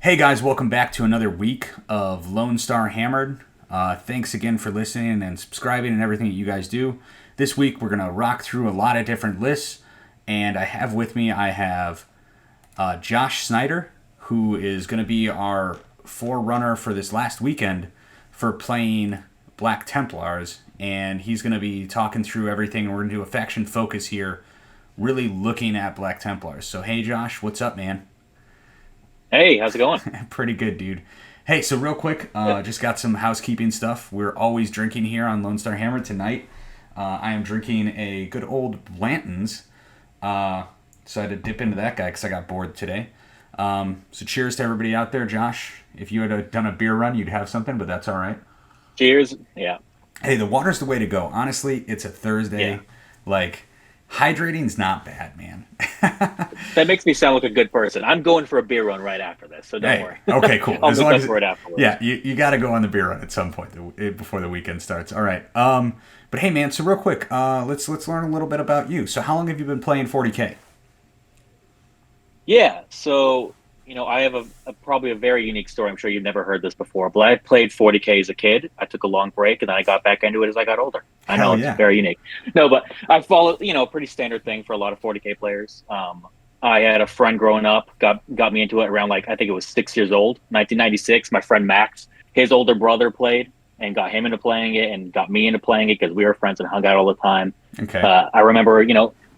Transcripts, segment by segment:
Hey guys, welcome back to another week of Lone Star Hammered. Thanks again for listening and subscribing and everything that you guys do. This week we're going to rock through a lot of different lists, and I have Josh Schneider, who is going to be our forerunner for this last weekend for playing Black Templars, and he's going to be talking through everything. We're going to do a faction focus here, really looking at Black Templars. So hey Josh, what's up, man? Hey, how's it going? Pretty good, dude. Hey, so real quick, just got some housekeeping stuff. We're always drinking here on Lone Star Hammer. Tonight, I am drinking a good old Blanton's. So I had to dip into that guy because I got bored today. So cheers to everybody out there. Josh, if you had done a beer run, you'd have something, but that's all right. Cheers. Yeah. Hey, the water's the way to go. Honestly, it's a Thursday. Yeah. Like, hydrating's not bad, man. That makes me sound like a good person. I'm going for a beer run right after this, so don't Hey, worry. okay, cool. I'll As make long up as for it afterwards. yeah, you got to go on the beer run at some point before the weekend starts. All right. But hey, man. So real quick, let's learn a little bit about you. So how long have you been playing 40K? Yeah. So, I have probably a very unique story. I'm sure you've never heard this before, but I played 40K as a kid. I took a long break and then I got back into it as I got older. I know Hell it's yeah. very unique. No, but I followed, a pretty standard thing for a lot of 40K players. I had a friend growing up, got me into it around I think it was 6 years old, 1996. My friend Max, his older brother played and got him into playing it and got me into playing it because we were friends and hung out all the time. Okay. I remember,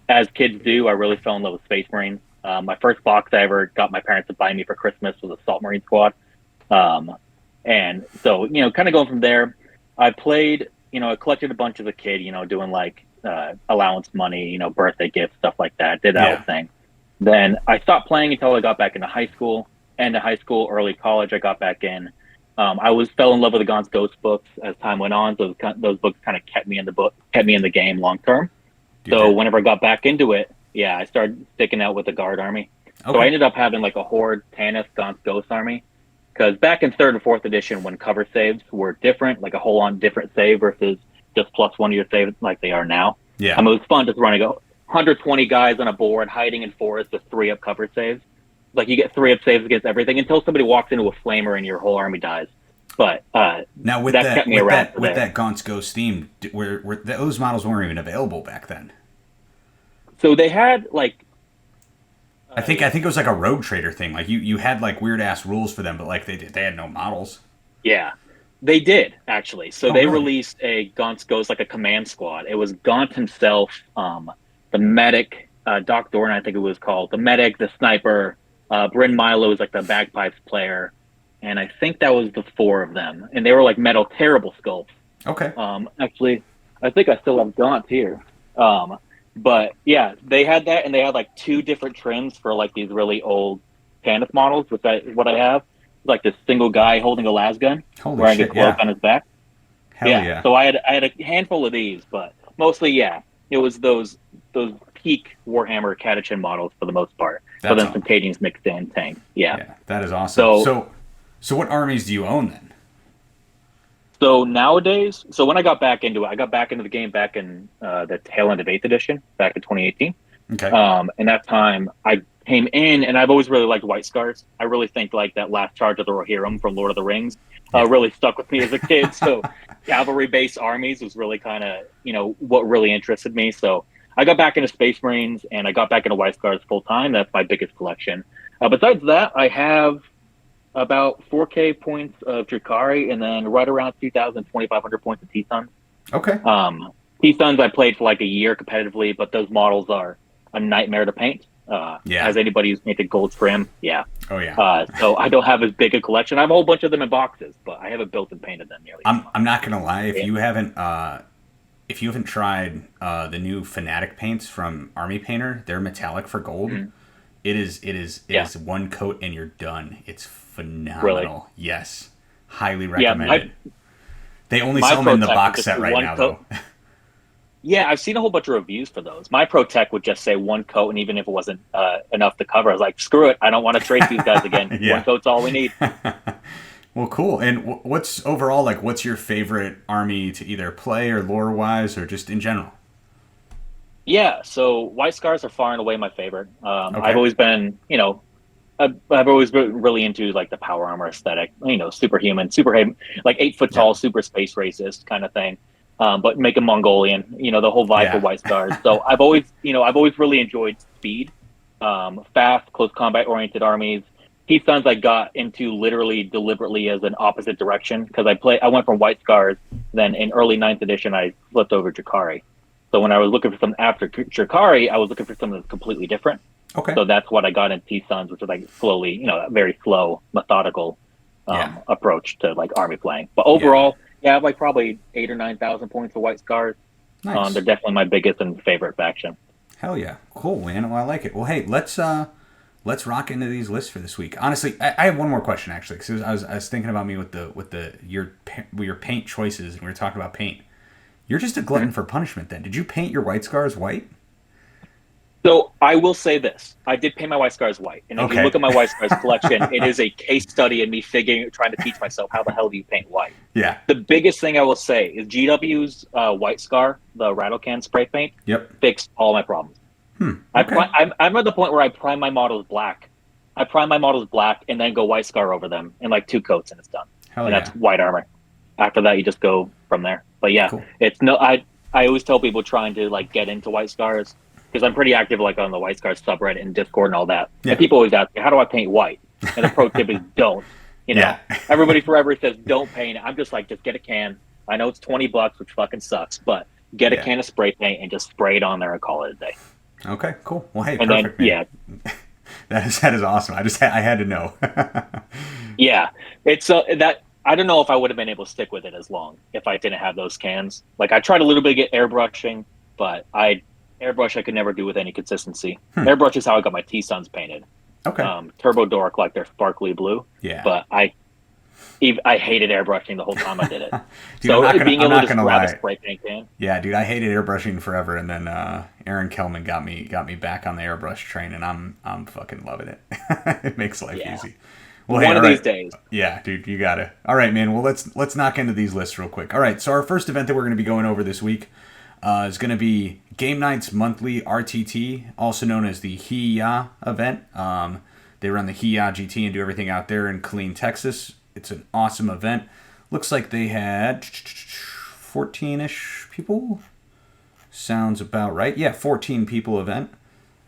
as kids do, I really fell in love with Space Marine. My first box I ever got my parents to buy me for Christmas was a Salt Marine Squad. And so, kind of going from there, I played, I collected a bunch as a kid, doing allowance money, birthday gifts, stuff like that, did that Yeah. whole thing. Then I stopped playing until I got back into high school. End of high school, early college, I got back in. I fell in love with the Gaunt's Ghost books as time went on. Those books kind of kept me in the game long term. Dude, So whenever I got back into it, yeah, I started sticking out with the Guard Army. So I okay. ended up having a Horde, Tanith, Gaunt's Ghost Army. Because back in third and fourth edition, when cover saves were different, like a whole on different save versus just plus one of your saves like they are now. Yeah. I mean, it was fun just running 120 guys on a board, hiding in forests with 3-up cover saves. Like you get 3-up saves against everything until somebody walks into a flamer and your whole army dies. But Now with that that kept me with around that for with there. that Gaunt's Ghost theme, were those models weren't even available back then. So they had I think it was like a Rogue Trader thing. Like you had like weird ass rules for them, but like they had no models. yeah, they did actually. So Oh they really? released a Gaunt's Ghost like a command squad. It was Gaunt himself, the medic, Doc Dorn, I think it was called, the medic, the sniper, Bryn Milo was like the bagpipes player, and I think that was the four of them. And they were like metal, terrible sculpts. Okay. Actually, I think I still have Gaunt here. But yeah, they had that, and they had like two different trims for like these really old Tanith models, which is what I have. Like this single guy holding a las gun, Holy wearing a shit! cloak Yeah. on his back. Hell Yeah, yeah. so I had a handful of these, but mostly yeah, it was those peak Warhammer Catachin models for the most part. But That's then all. some Cadians mixed in tanks. Yeah. Yeah, that is awesome. So So what armies do you own then? So nowadays, so when I got back into it, I got back into the game back in the tail end of 8th edition, back in 2018. Okay. And that time I came in, and I've always really liked White Scars. I really think like that last charge of the Rohirrim from Lord of the Rings Yeah. really stuck with me as a kid. So cavalry-based armies was really kind of, what really interested me. So I got back into Space Marines, and I got back into White Scars full time. That's my biggest collection. Besides that, I have about 4K points of Drakari, and then right around 2,000, 2,500 points of T-Suns. Okay. T-Suns I played for like a year competitively, but those models are a nightmare to paint. Yeah. As anybody who's painted Gold Trim, yeah. Oh yeah. So I don't have as big a collection. I have a whole bunch of them in boxes, but I haven't built and painted them nearly as I'm much. not gonna lie. Yeah. If you haven't tried the new Fanatic paints from Army Painter, they're metallic for gold. Mhm. It Yeah, is one coat and you're done. It's really. phenomenal. Yes, highly Yeah, recommend it. They only my sell them in the Pro Tech would box just set be right one now, coat. though. Yeah, I've seen a whole bunch of reviews for those. My Pro Tech would just say one coat, and even if it wasn't enough to cover, I was like, screw it. I don't want to trace these guys again. One Yeah. coat's all we need. Well, cool. And what's overall like? What's your favorite army to either play or lore wise, or just in general? Yeah, so White Scars are far and away my favorite. I've Okay. always been, I've always been really into like the power armor aesthetic, superhuman, like 8 foot Yeah. tall, super space racist kind of thing. But make them Mongolian, the whole vibe for Yeah. White Scars. So I've always really enjoyed speed, fast, close combat oriented armies. Key Sons I got into literally deliberately as an opposite direction because I went from White Scars, then in early ninth edition I flipped over Jakari. So when I was looking for something after Jakari, I was looking for something that's completely different. Okay. So that's what I got in T Sons, which was like slowly, a very slow, methodical Yeah. approach to like army playing. But Yeah. overall, yeah, I have like probably 8 or 9 thousand points of White Scars. Nice. They're definitely my biggest and favorite faction. Hell yeah. Cool, man. Well, I like it. Well, hey, let's rock into these lists for this week. Honestly, I have one more question actually, because I was thinking about me with your paint choices, and we were talking about paint. You're just a glutton for punishment. Then, did you paint your White Scars white? So I will say this: I did paint my White Scars white, and if you look at my White Scars collection, it is a case study in me trying to teach myself how the hell do you paint white. Yeah. The biggest thing I will say is GW's White Scar, the rattle can spray paint, fixed all my problems. Okay. I'm at the point where I prime my models black. I prime my models black and then go White Scar over them in like 2 coats and it's done. That's white armor. After that, you just go from there. But yeah, cool. I always tell people trying to like get into White Scars because I'm pretty active like on the White Scars subreddit and Discord and all that. Yeah. And people always ask me, how do I paint white? And the pro tip is don't. Everybody forever says don't paint it. I'm just like, just get a can. I know it's $20, which fucking sucks, but get a can of spray paint and just spray it on there and call it a day. Okay, cool. Well, hey, and perfect. Then, yeah, that is awesome. I had to know. Yeah, it's that I don't know if I would have been able to stick with it as long if I didn't have those cans. Like I tried a little bit to get airbrushing, but I could never do with any consistency. Airbrush is how I got my T Sons painted. Okay. Turbo Dork, like they're sparkly blue. Yeah. But I hated airbrushing the whole time I did it. Dude, so being able to just grab lie. a spray paint can. Yeah, dude, I hated airbrushing forever, and then Aaron Kellman got me back on the airbrush train, and I'm fucking loving it. It makes life easy. Well, One of these days. Yeah, dude, you got it. All right, man. Well, let's knock into these lists real quick. All right, so our first event that we're going to be going over this week is going to be Game Night's monthly RTT, also known as the Hiya event. They run the Hiya GT and do everything out there in Killeen, Texas. It's an awesome event. Looks like they had 14-ish people. Sounds about right. Yeah, 14 people event.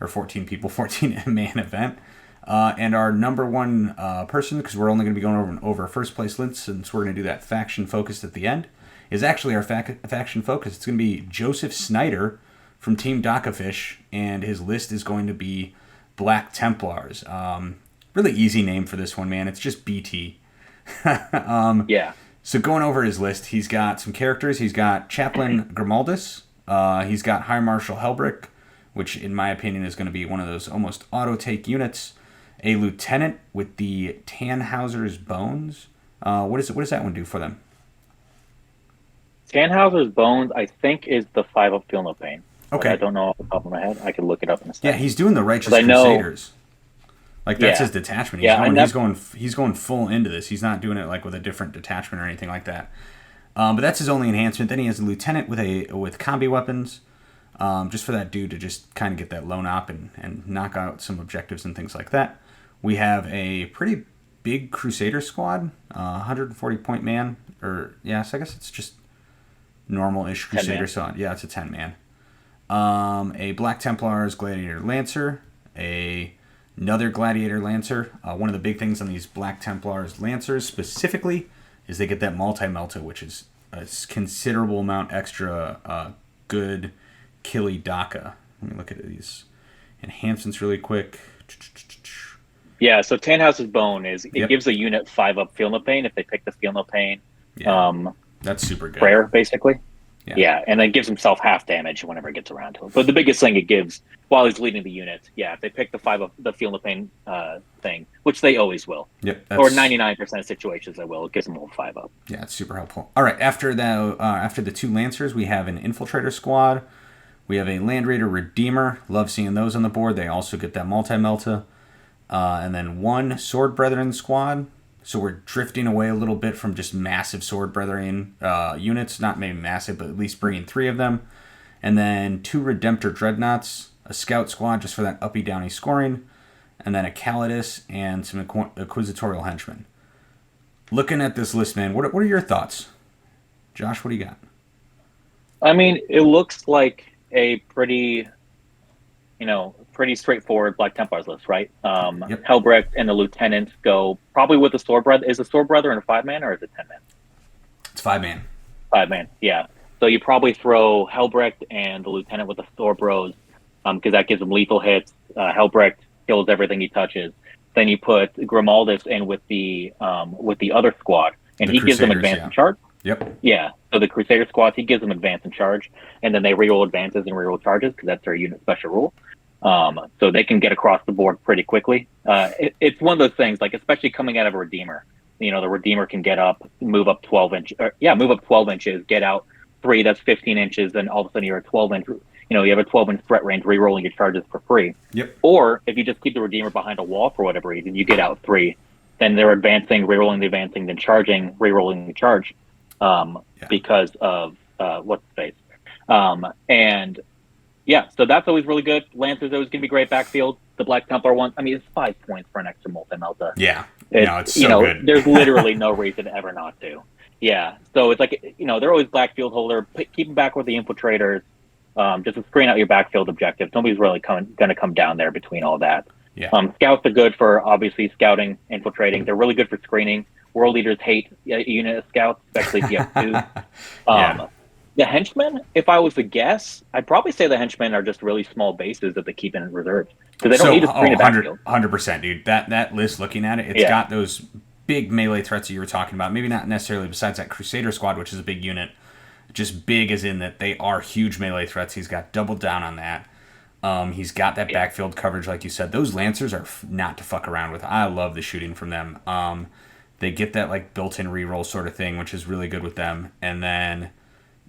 Or 14 man event. And our number one person, because we're only going to be going over first place lists, since we're going to do that faction focused at the end, is actually our faction focus. It's going to be Josh Schneider from Team Dakafish, and his list is going to be Black Templars. Really easy name for this one, man. It's just BT. Yeah. So going over his list, he's got some characters. He's got Chaplain Grimaldus. He's got High Marshal Helbrick, which in my opinion is going to be one of those almost auto-take units. A lieutenant with the Tannhauser's Bones. What does that one do for them? Tannhauser's Bones, I think, is the 5-up Feel No Pain. Okay. I don't know off the top of my head. I can look it up in a second. Yeah, he's doing the Righteous Crusaders. Like that's his detachment. He's going full into this. He's not doing it like with a different detachment or anything like that. But that's his only enhancement. Then he has a lieutenant with combi weapons, just for that dude to just kind of get that lone op and knock out some objectives and things like that. We have a pretty big Crusader squad, 140 point man, or yes, I guess it's just normal-ish Crusader squad. Yeah, it's a 10 man. A Black Templars Gladiator Lancer, another Gladiator Lancer. One of the big things on these Black Templars Lancers specifically is they get that multi-melta, which is a considerable amount extra good killy DACA. Let me look at these enhancements really quick. Yeah, so Tannhauser's Bone it gives a unit 5-up Feel No Pain if they pick the Feel No Pain. Yeah, that's super good. Prayer, basically. Yeah, and then gives himself half damage whenever it gets around to him. But the biggest thing it gives while he's leading the unit, if they pick the 5-up, the Feel No Pain thing, which they always will. Yep. Or 99% of situations they will. It gives them a 5-up. Yeah, it's super helpful. All right, after the 2 Lancers, we have an Infiltrator squad. We have a Land Raider Redeemer. Love seeing those on the board. They also get that multi-melta. And then 1 Sword Brethren squad. So we're drifting away a little bit from just massive Sword Brethren units. Not maybe massive, but at least bringing 3 of them. And then 2 Redemptor Dreadnoughts. A Scout squad just for that uppy downy scoring. and then a Calidus, and some Inquisitorial Henchmen. Looking at this list, man, what are your thoughts? Josh, what do you got? I mean, it looks like a pretty straightforward Black Templars list, right? Yep. Helbrecht and the Lieutenant go probably with the Sword Brother. Is the Sword Brother in a 5-man or is it 10-man? It's 5-man. 5-man, yeah. So you probably throw Helbrecht and the Lieutenant with the Sword Bros, because that gives them lethal hits. Helbrecht kills everything he touches. Then you put Grimaldus in with the other squad, and he gives them advance and charge. Yep. Yeah. So the Crusader squads, he gives them advance and charge, and then they reroll advances and reroll charges because that's their unit special rule. So they can get across the board pretty quickly. It's one of those things, like especially coming out of a Redeemer. The Redeemer can get up, move up 12 inches, get out 3, that's 15 inches, then all of a sudden you're at 12 inch. You have a 12-inch threat range, re-rolling your charges for free. Yep. Or if you just keep the Redeemer behind a wall for whatever reason, you get out 3. Then they're advancing, re-rolling the advancing, then charging, re-rolling the charge, because of what's the face. And yeah, so that's always really good. Lancer's always going to be great backfield. The Black Templar one, I mean, it's 5 points for an extra multi-melta. Yeah. It's so good. There's literally no reason ever not to. Yeah. So it's like, they're always backfield holder. Keep them back with the infiltrators. Just to screen out your backfield objectives. Nobody's really going to come down there between all that. Yeah. Scouts are good for obviously scouting, infiltrating. They're really good for screening. World leaders hate a unit of scouts, especially if you have 2. The henchmen, if I was to guess, I'd probably say the henchmen are just really small bases that they keep in reserve because they don't need to screen a backfield. 100%, dude. That list, looking at it, it's got those big melee threats that you were talking about. Maybe not necessarily besides that Crusader squad, which is a big unit. Just big as in that they are huge melee threats. He's got doubled down on that. He's got that backfield coverage, like you said. Those Lancers are not to fuck around with. I love the shooting from them. They get that like built-in reroll sort of thing, which is really good with them. And then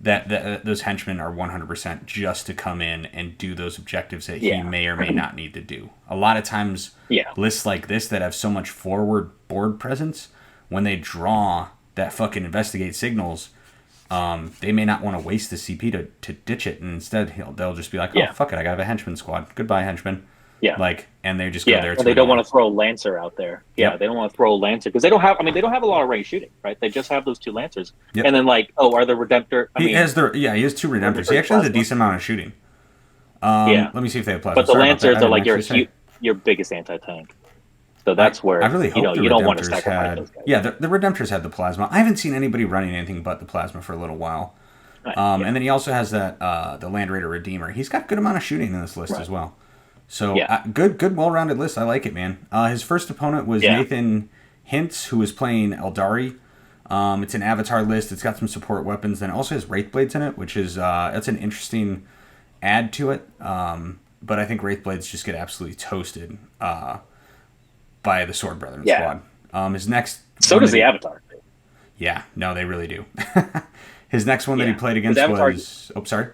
those henchmen are 100% just to come in and do those objectives that he may or may not need to do. A lot of times, lists like this that have so much forward board presence, when they draw that fucking investigate signals, they may not want to waste the CP to ditch it, and instead they'll just be like, oh, fuck it, I got a henchman squad. Goodbye, henchman. Yeah. And they just go there. And they don't want to throw a Lancer out there. Yeah, they don't want to throw a Lancer because they don't have a lot of range shooting, right? They just have those 2 Lancers. Yep. And then are the Redemptor? He has 2 Redemptors. He actually has a decent amount of shooting. Let me see if they have plasma. But the Lancers are like your biggest anti-tank. So that's where I really hope you don't want to sacrifice those guys. Yeah, the Redemptors had the plasma. I haven't seen anybody running anything but the plasma for a little while. Right, and then he also has that the Land Raider Redeemer. He's got a good amount of shooting in this list as well. So good, well-rounded list. I like it, man. His first opponent was Nathan Hintz, who was playing Eldari. It's an Avatar list. It's got some support weapons. Then it also has Wraithblades in it, which is that's an interesting add to it. But I think Wraithblades just get absolutely toasted by the Sword Brethren squad. His next... So does the Avatar. Yeah, no, they really do. His next one that he played against was... Oh, sorry?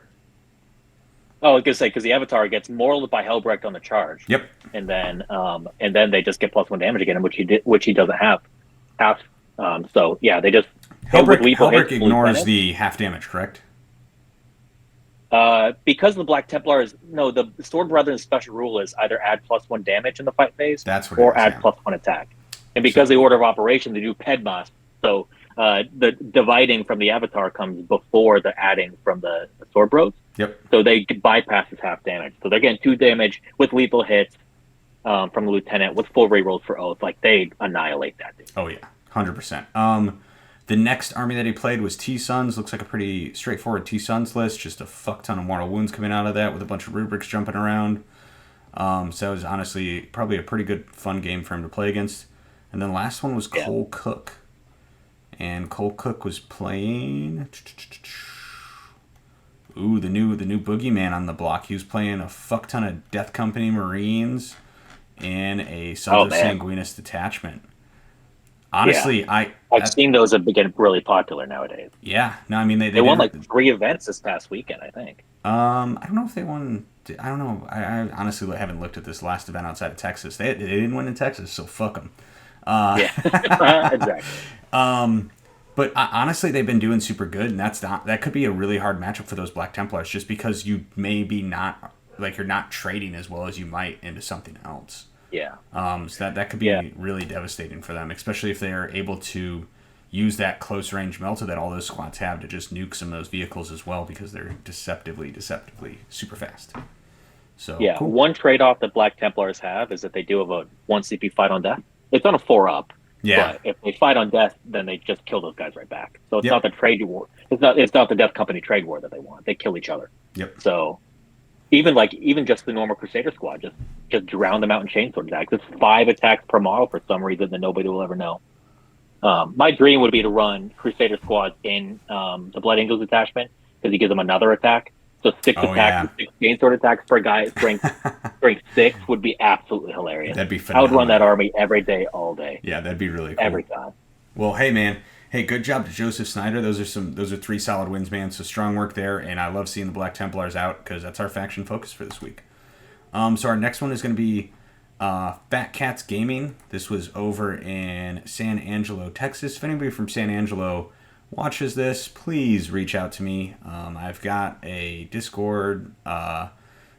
Oh, I was going to say, because the Avatar gets mortaled by Helbrecht on the charge. Yep. And then they just get +1 damage again, which he doesn't have. So, yeah, they just... Helbrecht ignores the half damage, correct? Because the Black Templars... No, the Sword Brethren's special rule is either add +1 damage in the fight phase or add +1 attack. And because the order of operation, they do Pedmas. So the dividing from the Avatar comes before the adding from the Sword Bros. Yep. So they bypass this half damage. So they're getting 2 damage with lethal hits from the Lieutenant with full rerolls for Oath. Like, they annihilate that dude. Oh, yeah. 100%. The next army that he played was T-Suns. Looks like a pretty straightforward T-Suns list. Just a fuck ton of mortal wounds coming out of that with a bunch of rubrics jumping around. So that was honestly probably a pretty good, fun game for him to play against. And then the last one was Cole Cook. And Cole Cook was playing... Ooh, the new boogeyman on the block. He was playing a fuck ton of Death Company Marines and a Sons of Sanguinus detachment. Honestly, I've seen those have been really popular nowadays. Yeah, no, I mean they won like 3 events this past weekend, I think. I don't know if they won. I don't know. I honestly haven't looked at this last event outside of Texas. They didn't win in Texas, so fuck them. Exactly. But honestly, they've been doing super good, and that could be a really hard matchup for those Black Templars, just because you maybe not, like, you're not trading as well as you might into something else. Yeah. So that could Yeah. be really devastating for them, especially if they are able to use that close range melta that all those squads have to just nuke some of those vehicles as well, because they're deceptively super fast. So Yeah. cool. One trade off that Black Templars have is that they do have a 1 CP fight on death. It's on a 4-up. Yeah. But if they fight on death, then they just kill those guys right back. So it's Yep. not the trade war. It's not the Death Company trade war that they want. They kill each other. Yep. So even just the normal Crusader squad, just drown them out in chainsword attacks. It's 5 attacks per model for some reason that nobody will ever know. My dream would be to run Crusader squads in the Blood Angels detachment, because he gives them another attack. So 6 attacks, 6 chainsword attacks per guy. Strength 6 would be absolutely hilarious. That'd be I phenomenal. would run that army every day, all day. Yeah, that'd be really cool. Every time. Well, hey man, hey, good job to Joseph Schneider. Those are 3 solid wins, man. So strong work there, and I love seeing the Black Templars out, because that's our faction focus for this week. So our next one is going to be Fat Cats Gaming. This was over in San Angelo, Texas. If anybody from San Angelo watches this, please reach out to me. I've got a Discord,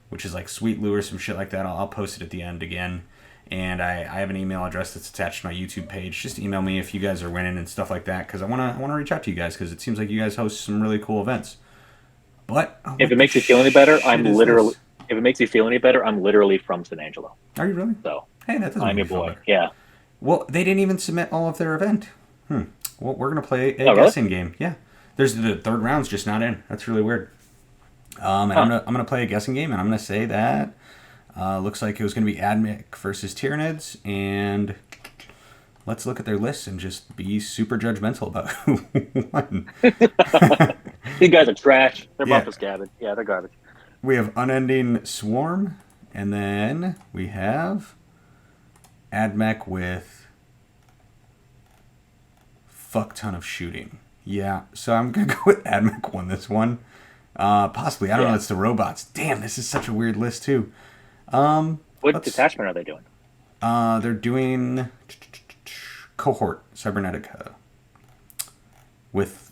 which is like Sweet Lou or some shit like that. I'll post it at the end again. And I have an email address that's attached to my YouTube page. Just email me if you guys are winning and stuff like that, because I wanna reach out to you guys, because it seems like you guys host some really cool events. But if it makes you feel any better, I'm literally from San Angelo. Are you really? So hey, that doesn't I'm make your me feel boy. better. Yeah. Well, they didn't even submit all of their event. Well, we're gonna play a really? guessing game. Yeah, there's the third round's just not in. That's really weird. And I'm gonna play a guessing game, and I'm gonna say that looks like it was gonna be Admic versus Tyranids, and let's look at their lists and just be super judgmental about who won. These guys are trash. They're Yeah. buff as garbage. Yeah, they're garbage. We have Unending Swarm, and then we have Admech with fuck ton of shooting. Yeah, so I'm gonna go with Admech won this one. Possibly, I don't know. It's the robots. Damn, this is such a weird list too. What detachment are they doing? They're doing cohort Cybernetica with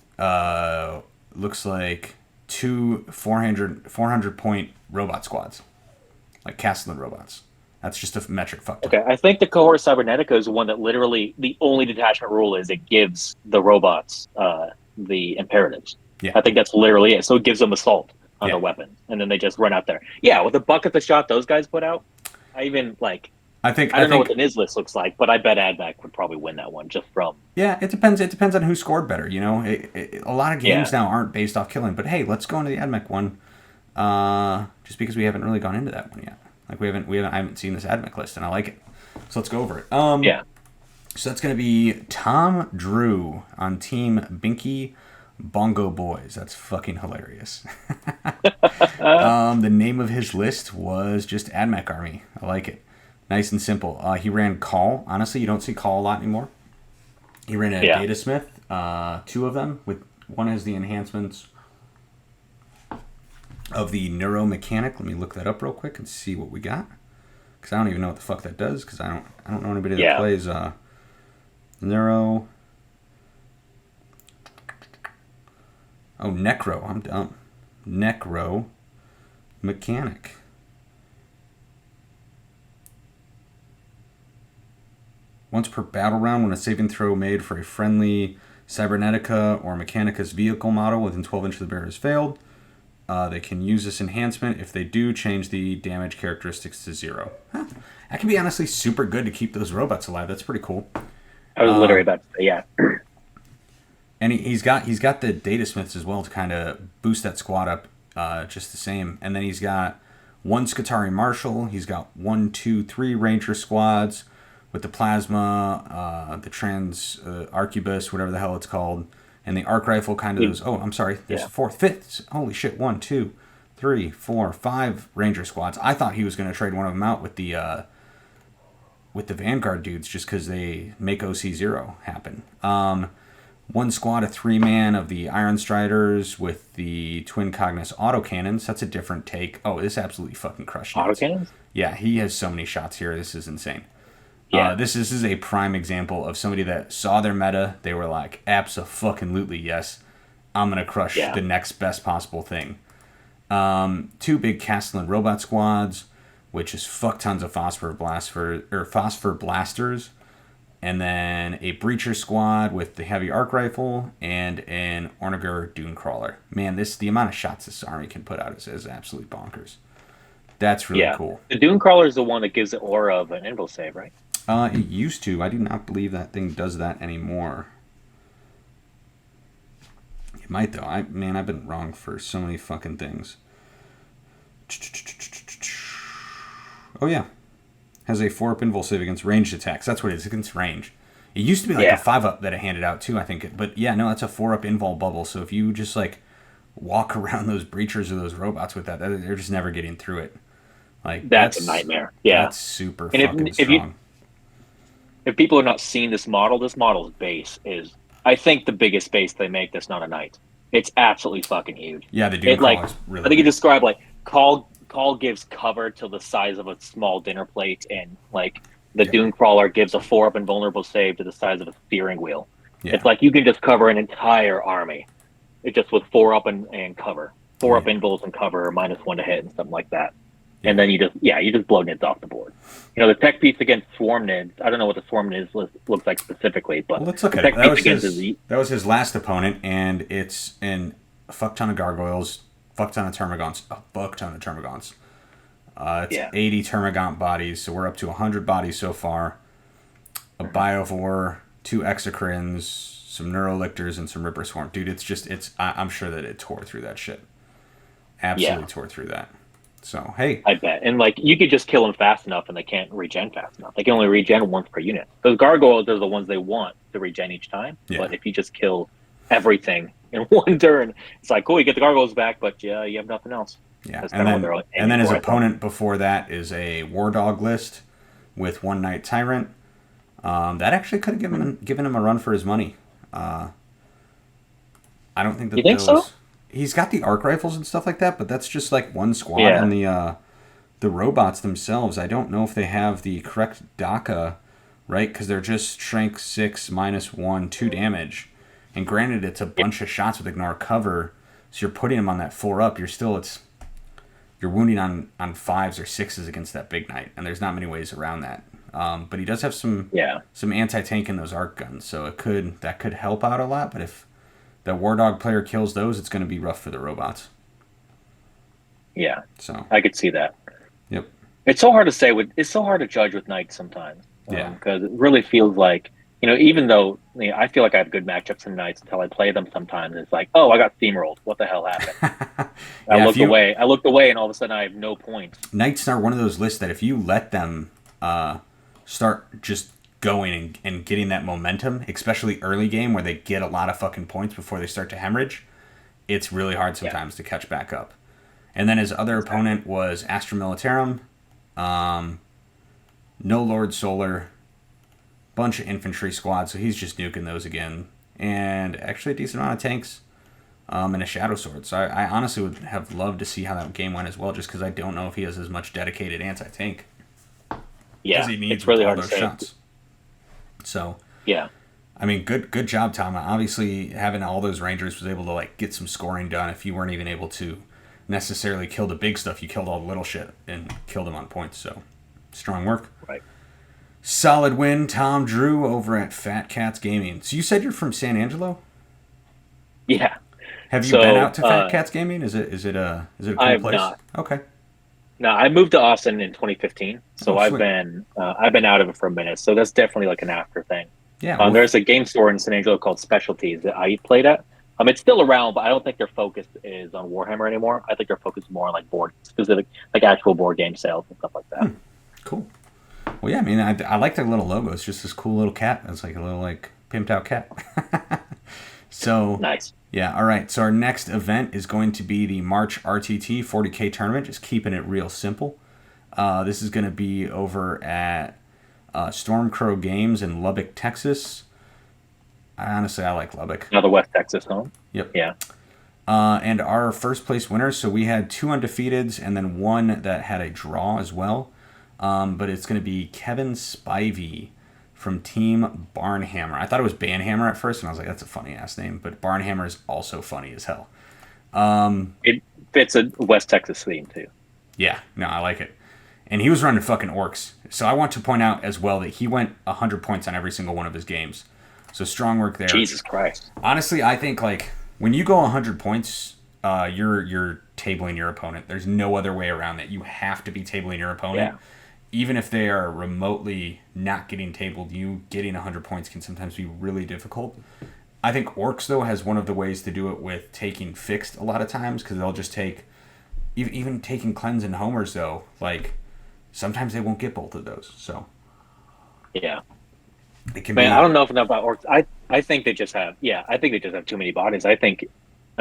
looks like 2 400 point robot squads, like Castellan robots. That's just a metric fuck ton. Okay, I think the cohort Cybernetica is the one that literally the only detachment rule is it gives the robots the imperatives. Yeah. I think that's literally it. So it gives them assault on the weapon, and then they just run out there. Yeah, with the buckets of shot those guys put out, I don't know what the Niz list looks like, but I bet Advac would probably win that one just from. Yeah, it depends. It depends on who scored better. You know, a lot of games now aren't based off killing. But hey, let's go into the Admech one. Just because we haven't really gone into that one yet. Like I haven't seen this Admech list, and I like it. So let's go over it. Yeah. So that's gonna be Tom Drew on Team Binky Bongo Boys. That's fucking hilarious. The name of his list was just Admech Army. I like it. Nice and simple. He ran Call. Honestly, you don't see Call a lot anymore. He ran a Data Smith, 2 of them. With one has the enhancements of the neuromechanic. Let me look that up real quick and see what we got. Because I don't even know what the fuck that does. Because I don't know anybody that plays neuro. Oh, Necro. I'm dumb. Necro mechanic. Once per battle round, when a saving throw made for a friendly Cybernetica or Mechanica's vehicle model within 12 inches of the bearer has failed, they can use this enhancement. If they do, change the damage characteristics to 0. Huh. That can be honestly super good to keep those robots alive. That's pretty cool. I was literally about to say, yeah. And he's got the Data Smiths as well to kind of boost that squad up just the same. And then he's got 1 Skitarii Marshal. He's got 1, 2, 3 Ranger squads with the Plasma, the Trans Arquebus, whatever the hell it's called, and the Arc Rifle kind of those. Oh, I'm sorry. There's a 4th, 5th. Holy shit. 1, 2, 3, 4, 5 Ranger squads. I thought he was going to trade one of them out with the Vanguard dudes just because they make OC0 happen. 1 squad of 3-man of the Iron Striders with the Twin Cognis autocannons. That's a different take. Oh, this absolutely fucking crushed. Autocannons? Yeah, he has so many shots here. This is insane. Yeah. This is a prime example of somebody that saw their meta. They were like, abso-fucking-lutely, yes. I'm going to crush the next best possible thing. 2 big Castellan robot squads. which is fuck tons of phosphor blasters, and then a breacher squad with the heavy arc rifle and an Ornager dune crawler. Man, the amount of shots this army can put out is absolutely bonkers. That's really cool. The dune crawler is the one that gives the aura of an invul save, right? It used to. I do not believe that thing does that anymore. It might though. I've been wrong for so many fucking things. Oh yeah, has a 4-up invul save against ranged attacks. That's what it is, against range. It used to be like a 5-up that it handed out too, I think. But yeah, no, that's a 4-up invul bubble. So if you just like walk around those breachers or those robots with that, they're just never getting through it. Like that's a nightmare. Yeah, that's super fucking strong. If people are not seeing this model's base is, I think, the biggest base they make that's not a knight. It's absolutely fucking huge. Yeah, the Dune Crawler is really I think you described like Call gives cover to the size of a small dinner plate, and like the Dune Crawler gives a 4-up invulnerable save to the size of a steering wheel. Yeah. It's like you can just cover an entire army. It's just with 4-up and cover. 4-up invuls and cover, or -1 to hit and something like that. Yeah. And then you just blow nids off the board. You know, the tech piece against swarm nids, I don't know what the swarm nids looks like specifically, but let's look at it. That was his last opponent, and it's in a fuck ton of gargoyles, fuck ton of termagants, a buck ton of termagants. It's 80 termagant bodies, so we're up to 100 bodies so far. A biovore, 2 exocrines, some neurolictors, and some ripper swarm. Dude, I'm sure that it tore through that shit. Absolutely tore through that. So, hey. I bet. And, like, you could just kill them fast enough, and they can't regen fast enough. They can only regen once per unit. Those gargoyles are the ones they want to regen each time. Yeah. But if you just kill everything in one turn, it's like, cool, you get the gargoyles back, but you have nothing else. Yeah, and then his opponent before that is a War Dog list with 1 Knight Tyrant. That actually could have given him a run for his money. I don't think that you think so? He's got the arc rifles and stuff like that, but that's just like one squad. Yeah. And the robots themselves, I don't know if they have the correct DACA, right? Because they're just strength 6 -1, 2 damage. And granted, it's a bunch of shots with ignore cover, so you're putting them on that 4-up. You're wounding on 5s or 6s against that big knight, and there's not many ways around that. But he does have some anti-tank in those arc guns, so that could help out a lot. But if the War Dog player kills those, it's going to be rough for the robots. Yeah, so I could see that. Yep. It's so hard to say. It's so hard to judge with knights sometimes. Because it really feels like, even though I feel like I have good matchups in knights until I play them sometimes, it's like, oh, I got steamrolled. What the hell happened? I looked away, and all of a sudden I have no points. Knights are one of those lists that if you let them start just going and getting that momentum, especially early game where they get a lot of fucking points before they start to hemorrhage, it's really hard sometimes to catch back up. And then his other opponent was Astra Militarum, no Lord Solar, bunch of infantry squads, so he's just nuking those again. And actually a decent amount of tanks and a Shadow Sword. So I honestly would have loved to see how that game went as well, just because I don't know if he has as much dedicated anti-tank. Yeah, he needs it's really hard those to say. Shots. So yeah, I mean, good job, Tom. Obviously, having all those Rangers was able to like get some scoring done. If you weren't even able to necessarily kill the big stuff, you killed all the little shit and killed them on points. So strong work. Right. Solid win, Tom Drew over at Fat Cats Gaming. So you said you're from San Angelo? Yeah. Have you been out to Fat Cats Gaming? Is it a cool I've place? Not. Okay. No, I moved to Austin in 2015, so I've been out of it for a minute. So that's definitely like an after thing. Yeah. There's a game store in San Angelo called Specialties that I played at. It's still around, but I don't think their focus is on Warhammer anymore. I think their focus is more on like board specific, like actual board game sales and stuff like that. Cool. Well, yeah, I mean, I like their little logo. It's just this cool little cat. It's like a little like pimped out cat. So nice. Yeah, all right. So our next event is going to be the March RTT 40K tournament, just keeping it real simple. This is going to be over at Stormcrow Games in Lubbock, Texas. I like Lubbock. Another West Texas home. Yep. Yeah. And our first place winners, so we had 2 undefeateds and then 1 that had a draw as well. But it's going to be Kevin Spivey from Team Barnhammer. I thought it was Banhammer at first, and I was like, that's a funny-ass name. But Barnhammer is also funny as hell. It fits a West Texas theme, too. Yeah, no, I like it. and he was running fucking orcs. So I want to point out as well that he went 100 points on every single one of his games. So strong work there. Jesus Christ. Honestly, I think like when you go 100 points, you're tabling your opponent. There's no other way around that. You have to be tabling your opponent. Yeah. Even if they are remotely not getting tabled, you getting 100 points can sometimes be really difficult. I think Orcs, though, has one of the ways to do it with taking fixed a lot of times, because they'll just take, even taking cleanse and homers, though, like, sometimes they won't get both of those, so. Yeah. It can Man, be, I don't know enough about Orcs. I think they just have, I think they just have too many bodies. I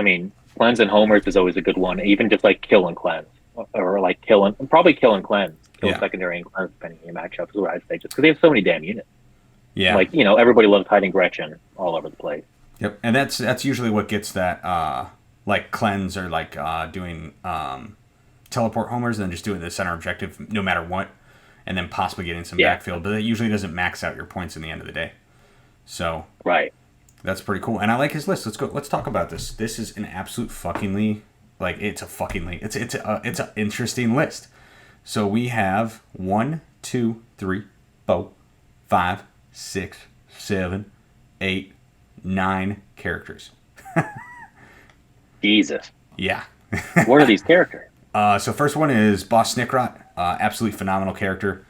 mean, cleanse and homers is always a good one, even just like kill and cleanse. Or like probably kill and cleanse. Kill secondary and cleanse, depending on your matchups, is what I say, just because they have so many damn units. Yeah. Like, everybody loves hiding Gretchen all over the place. Yep, and that's usually what gets that, like, cleanse or, like, doing teleport homers and then just doing the center objective no matter what, and then possibly getting some backfield, but it usually doesn't max out your points in the end of the day. So, right. That's pretty cool, and I like his list. Let's talk about this. This is an absolute fuckingly, like, it's an interesting list. So we have 1, 2, 3, 4, 5, 6, 7, 8, 9 characters. Jesus. Yeah. What are these characters? So first one is Boss Snickrot. Absolutely phenomenal character.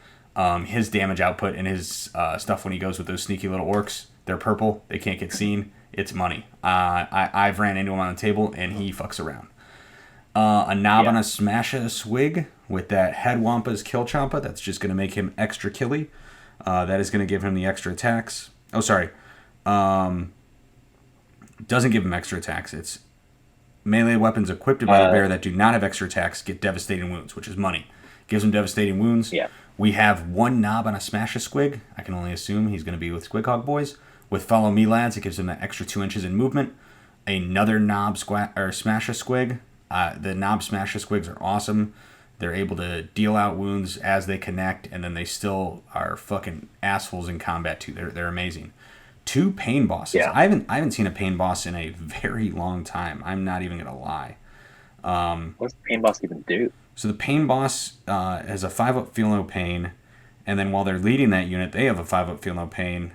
His damage output and his stuff when he goes with those sneaky little orcs. They're purple. They can't get seen. It's money. I've ran into him on the table, and he fucks around. A Knob on a Smasha Swig with that Head Wampa's Kill Champa. That's just going to make him extra killy. That is going to give him the extra attacks. Oh, sorry. Doesn't give him extra attacks. It's melee weapons equipped by the bear that do not have extra attacks get devastating wounds, which is money. Gives him devastating wounds. Yeah. We have one Knob on a Smash a Squig. I can only assume he's going to be with Squig Hog Boys. With Follow Me Lads, it gives him that extra 2 inches in movement. Another Knob Smash a Squig. The Knob Smash a Squigs are awesome. They're able to deal out wounds as they connect, and then they still are fucking assholes in combat too. They're amazing. 2 pain bosses. Yeah. I haven't seen a pain boss in a very long time. I'm not even gonna lie. What's the pain boss even do? So the pain boss has a 5-up feel no pain, and then while they're leading that unit, they have a 5-up feel no pain,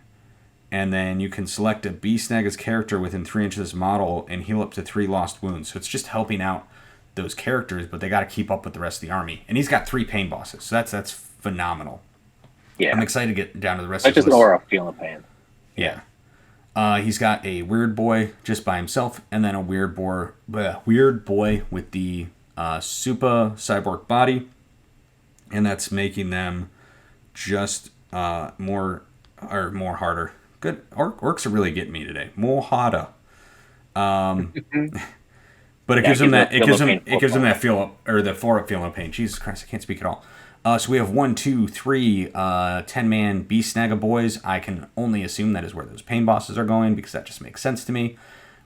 and then you can select a B-Snaga's character within 3 inches of this model and heal up to 3 lost wounds. So it's just helping out those characters, but they got to keep up with the rest of the army. And he's got 3 pain bosses, so that's phenomenal. Yeah, I'm excited to get down to the rest that's of this just an aura of feeling pain. Yeah. He's got a weird boy just by himself, and then a weird boy with the Super Cyborg body, and that's making them just more harder. Good. Orcs are really getting me today. More harder. But it gives them that feel up, or the 4-up feel no pain. Jesus Christ, I can't speak at all. So we have 1, 2, 3 10-man Beast Snagga boys. I can only assume that is where those pain bosses are going because that just makes sense to me.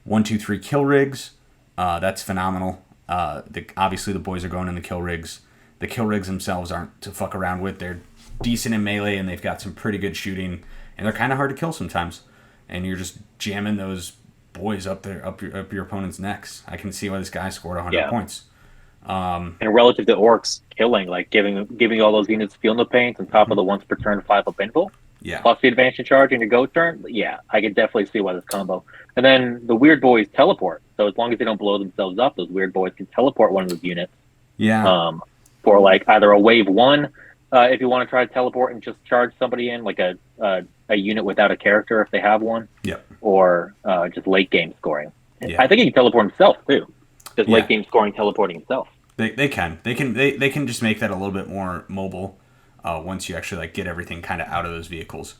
1, 2, 3 kill rigs. That's phenomenal. Obviously the boys are going in the kill rigs. The kill rigs themselves aren't to fuck around with. They're decent in melee and they've got some pretty good shooting, and they're kind of hard to kill sometimes. And you're just jamming those boys up your opponent's necks. I can see why this guy scored 100 points. And relative to orcs killing, like giving all those units feel no pain on top of the once per turn 5-up invul, plus the advantage and charge in your go turn. Yeah, I can definitely see why this combo. And then the weird boys teleport. So as long as they don't blow themselves up, those weird boys can teleport one of those units. Yeah. For like either a wave 1, if you want to try to teleport and just charge somebody in, like a unit without a character if they have one. Yep. Or just late game scoring. Yeah. I think he can teleport himself too. Just late game scoring, teleporting himself. They can just make that a little bit more mobile once you actually like get everything kind of out of those vehicles.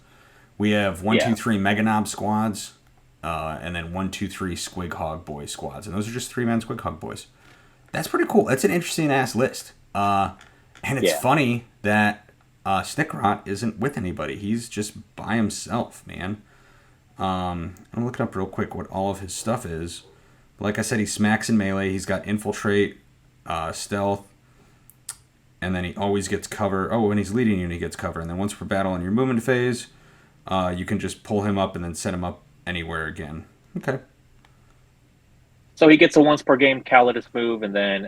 We have 1, 2, 3 Mega Knob squads, and then 1, 2, 3 Squig Hog Boy squads, and those are just 3-man Squig Hog Boys. That's pretty cool. That's an interesting ass list. And it's funny that Snickrot isn't with anybody. He's just by himself, man. I'm looking up real quick what all of his stuff is. Like I said, he smacks in melee. He's got infiltrate, stealth, and then he always gets cover. Oh, when he's leading you, he gets cover. And then once per battle in your movement phase, you can just pull him up and then set him up anywhere again. Okay. So he gets a once per game Calidus move, and then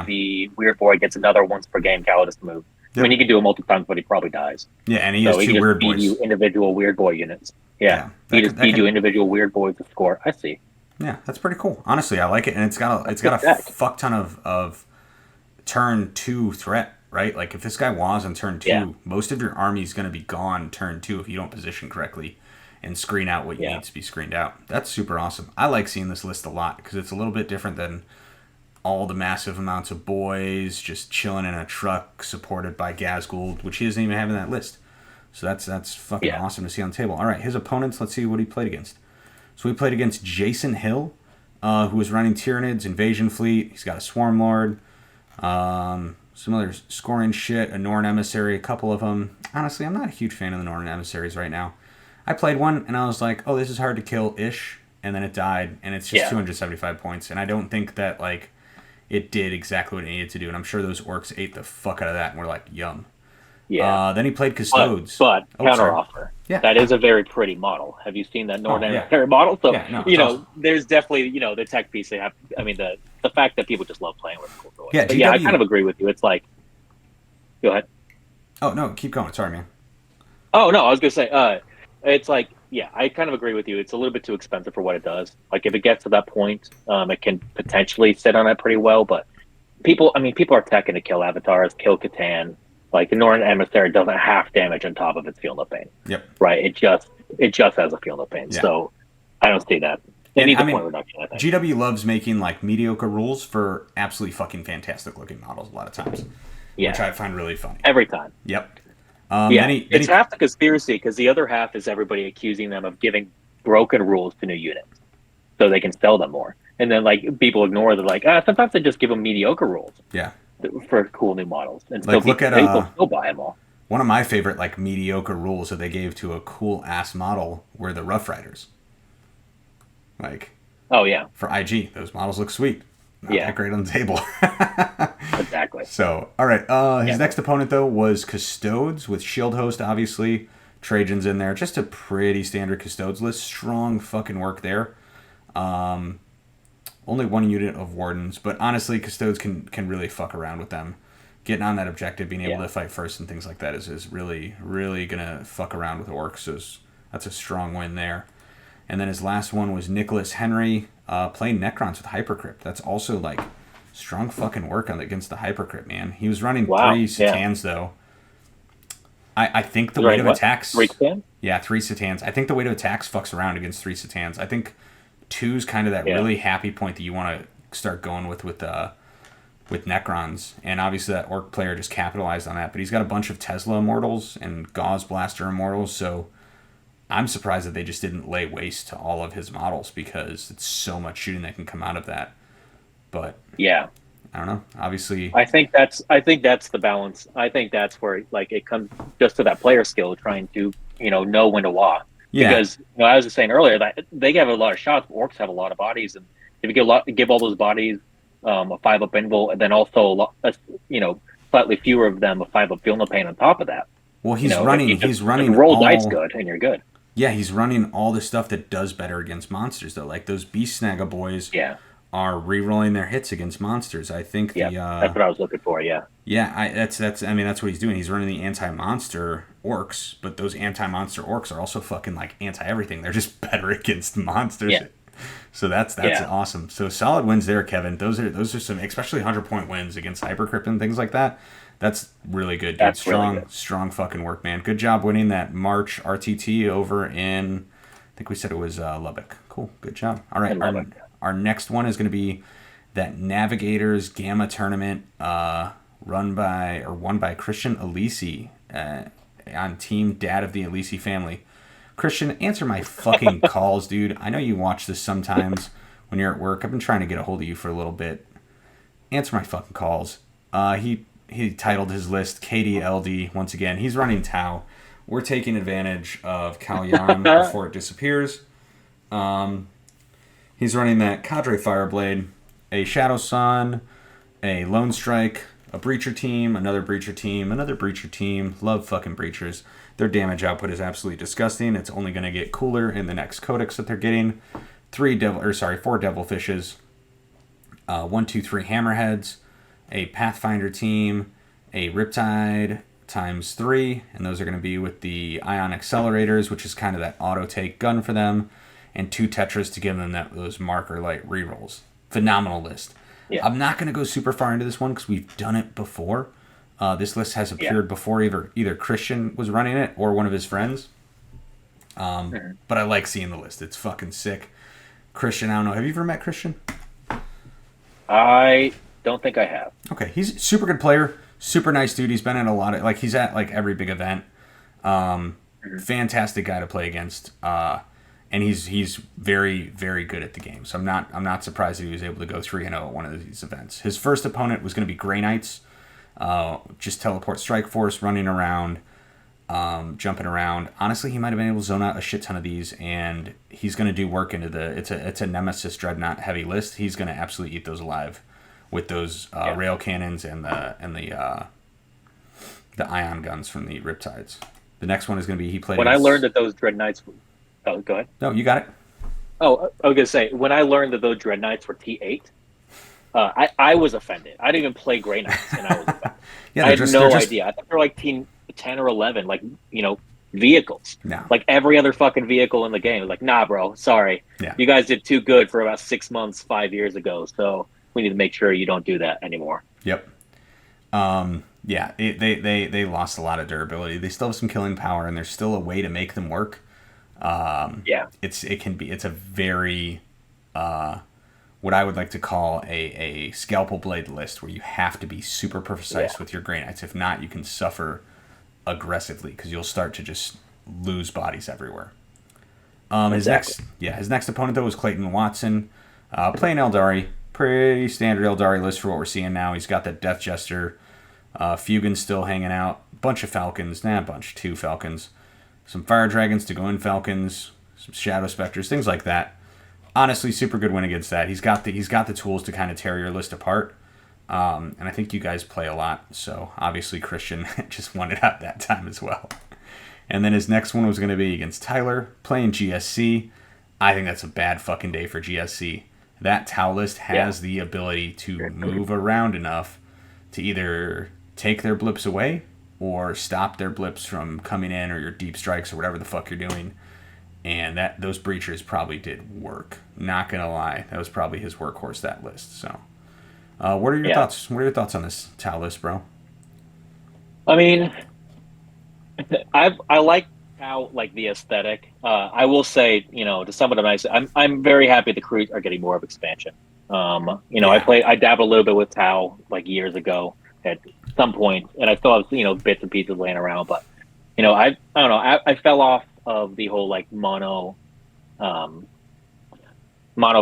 the weird boy gets another once per game Calidus move. I mean, he can do it multiple times, but he probably dies. Yeah, and he So has he two can just weird feed boys. you individual weird boy units. Yeah, Yeah, he just feed you individual weird boys to score. I see. yeah, that's pretty cool. Honestly, I like it, and it's got Good a deck. fuck ton of turn 2 threat, right? Like if this guy was on turn Yeah, 2, most of your army's going to be gone turn 2 if you don't position correctly and screen out what yeah, needs to be screened out. That's super awesome. I like seeing this list a lot because it's a little bit different than all the massive amounts of boys just chilling in a truck supported by Gazgould, which he doesn't even have in that list. So that's fucking yeah. awesome to see on the table. All right, his opponents, let's see what he played against. So he played against Jason Hill, who was running Tyranids, Invasion Fleet. He's got a Swarm Lord, some other scoring shit, a Norn Emissary, a couple of them. Honestly, I'm not a huge fan of the Norn Emissaries right now. I played one, and I was like, oh, this is hard to kill-ish, and then it died, and it's just Yeah. 275 points. And I don't think that, like, it did exactly what it needed to do, and I'm sure those orcs ate the fuck out of that and were like, yum. Yeah. Then he played Custodes. But Oh, counter sorry. offer. Yeah. That is a very pretty model. Have you seen that Oh, Northern yeah. model? So Yeah, no, it's awesome. there's definitely the tech piece they have. I mean the fact that people just love playing with cool toys. Yeah, but GW, yeah, I kind of agree with you. It's like, go ahead. Oh, no, keep going. Sorry, man. Oh no, I was gonna say, it's like, yeah, I kind of agree with you. It's a little bit too expensive for what it does. Like if it gets to that point, it can potentially sit on it pretty well. But people are teching to kill avatars, kill Catan. Like the Northern Emissary doesn't have damage on top of its Field of Pain. Yep. Right. It just has a Field of Pain. Yeah. So I don't see that. They need the I point reduction, I think. GW loves making like mediocre rules for absolutely fucking fantastic looking models a lot of times. Yeah. Which I find really funny. Every time. Yep. It's half the conspiracy because the other half is everybody accusing them of giving broken rules to new units so they can sell them more. And then like people ignore, they're like, sometimes they just give them mediocre rules. Yeah. For cool new models, and like still look at people still buy them all. One of my favorite like mediocre rules that they gave to a cool ass model were the Rough Riders. Like, oh yeah, for IG, those models look sweet. Not that great on the table. Exactly. So, all right. His next opponent though was Custodes with Shield Host. Obviously, Trajan's in there. Just a pretty standard Custodes list. Strong fucking work there. Only one unit of Wardens, but honestly, Custodes can really fuck around with them. Getting on that objective, being able to fight first and things like that is really, really going to fuck around with orcs. So that's a strong win there. And then his last one was Nicholas Henry playing Necrons with Hypercrypt. That's also like strong fucking work against the Hypercrypt, man. He was running 3 Satans though. I think the weight of attacks... 3 Satans? Yeah, 3 Satans. I think the weight of attacks fucks around against 3 Satans. I think 2's kind of that really happy point that you want to start going with Necrons, and obviously that orc player just capitalized on that. But he's got a bunch of Tesla immortals and Gauze Blaster immortals, so I'm surprised that they just didn't lay waste to all of his models because it's so much shooting that can come out of that. But yeah, I don't know. Obviously, I think that's the balance. I think that's where like it comes just to that player skill, trying to know when to walk. Yeah. Because I was just saying earlier that they have a lot of shots. Orcs have a lot of bodies, and if you give all those bodies a 5-up invul, and then also slightly fewer of them a 5-up Feel No Pain on top of that. Well, he's running roll dice good, and you're good. Yeah, he's running all the stuff that does better against monsters though. Like those Beast Snagga boys are rerolling their hits against monsters. I think that's what I was looking for. Yeah. Yeah, that's what he's doing. He's running the anti-monster orcs, but those anti-monster orcs are also fucking like anti-everything. They're just better against monsters. Yeah. So that's awesome. So solid wins there, Kevin. Those are some, especially 100-point wins against Hypercrypt and things like that. That's really good. That's strong fucking work, man. Good job winning that March RTT over in, I think we said it was Lubbock. Cool. Good job. All right. Our next one is going to be that Navigators Gamma tournament won by Christian Alisi on Team Dad of the Alisi family. Christian, answer my fucking calls, dude. I know you watch this sometimes when you're at work. I've been trying to get a hold of you for a little bit. Answer my fucking calls. He titled his list KDLD once again. He's running Tau. We're taking advantage of Kalyan before it disappears. He's running that Cadre Fireblade, a Shadow Sun, a Lone Strike, a Breacher team, another Breacher team, another Breacher team. Love fucking Breachers. Their damage output is absolutely disgusting. It's only going to get cooler in the next codex that they're getting. 4 Devilfishes, 1, 2, 3 Hammerheads, a Pathfinder team, a Riptide, times 3, and those are going to be with the ion accelerators, which is kind of that auto take gun for them, and 2 tetras to give them those marker light rerolls. Phenomenal list. Yeah. I'm not going to go super far into this one because we've done it before. This list has appeared before either Christian was running it or one of his friends. But I like seeing the list. It's fucking sick. Christian, I don't know. Have you ever met Christian? I don't think I have. Okay, he's a super good player. Super nice dude. He's been in a lot of, like, he's at like every big event. Fantastic guy to play against. And he's very, very good at the game. So I'm not surprised that he was able to go 3-0 at one of these events. His first opponent was going to be Grey Knights. Just teleport strike force, running around, jumping around. Honestly, he might have been able to zone out a shit ton of these, and he's going to do work into it's a Nemesis Dreadnought heavy list. He's going to absolutely eat those alive with those rail cannons and the ion guns from the Riptides. The next one is going to be he played. When I learned that those Dreadknights, go ahead. No, you got it. Oh, I was gonna say when I learned that those Dreadknights were T8. I was offended. I didn't even play Grey Knights, and I was offended. I had no idea. I thought they were like 10 or 11, like, vehicles. No. Like every other fucking vehicle in the game. It was like, nah, bro, sorry. Yeah. You guys did too good for about 6 months, 5 years ago, so we need to make sure you don't do that anymore. Yep. Yeah, they lost a lot of durability. They still have some killing power, and there's still a way to make them work. It's a very what I would like to call a scalpel blade list where you have to be super precise with your Grey Knights. If not, you can suffer aggressively because you'll start to just lose bodies everywhere. His next opponent though was Clayton Watson, playing Eldari. Pretty standard Eldari list for what we're seeing now. He's got that Death Jester, Fugin's still hanging out, bunch of Falcons, 2 Falcons, some Fire Dragons to go in Falcons, some Shadow Specters, things like that. Honestly, super good win against that. He's got the tools to kind of tear your list apart. And I think you guys play a lot, so obviously Christian just won it out that time as well. And then his next one was going to be against Tyler, playing GSC. I think that's a bad fucking day for GSC. That Tau list has the ability to move around enough to either take their blips away or stop their blips from coming in, or your deep strikes or whatever the fuck you're doing. And those breachers probably did work. Not gonna lie, that was probably his workhorse, that list. So, what are your thoughts? What are your thoughts on this Tau list, bro? I mean, I like how the aesthetic. I will say, to some of them, I'm very happy the crews are getting more of expansion. I dabbled a little bit with Tau years ago at some point, and I still have bits and pieces laying around. But I don't know. I fell off of the whole mono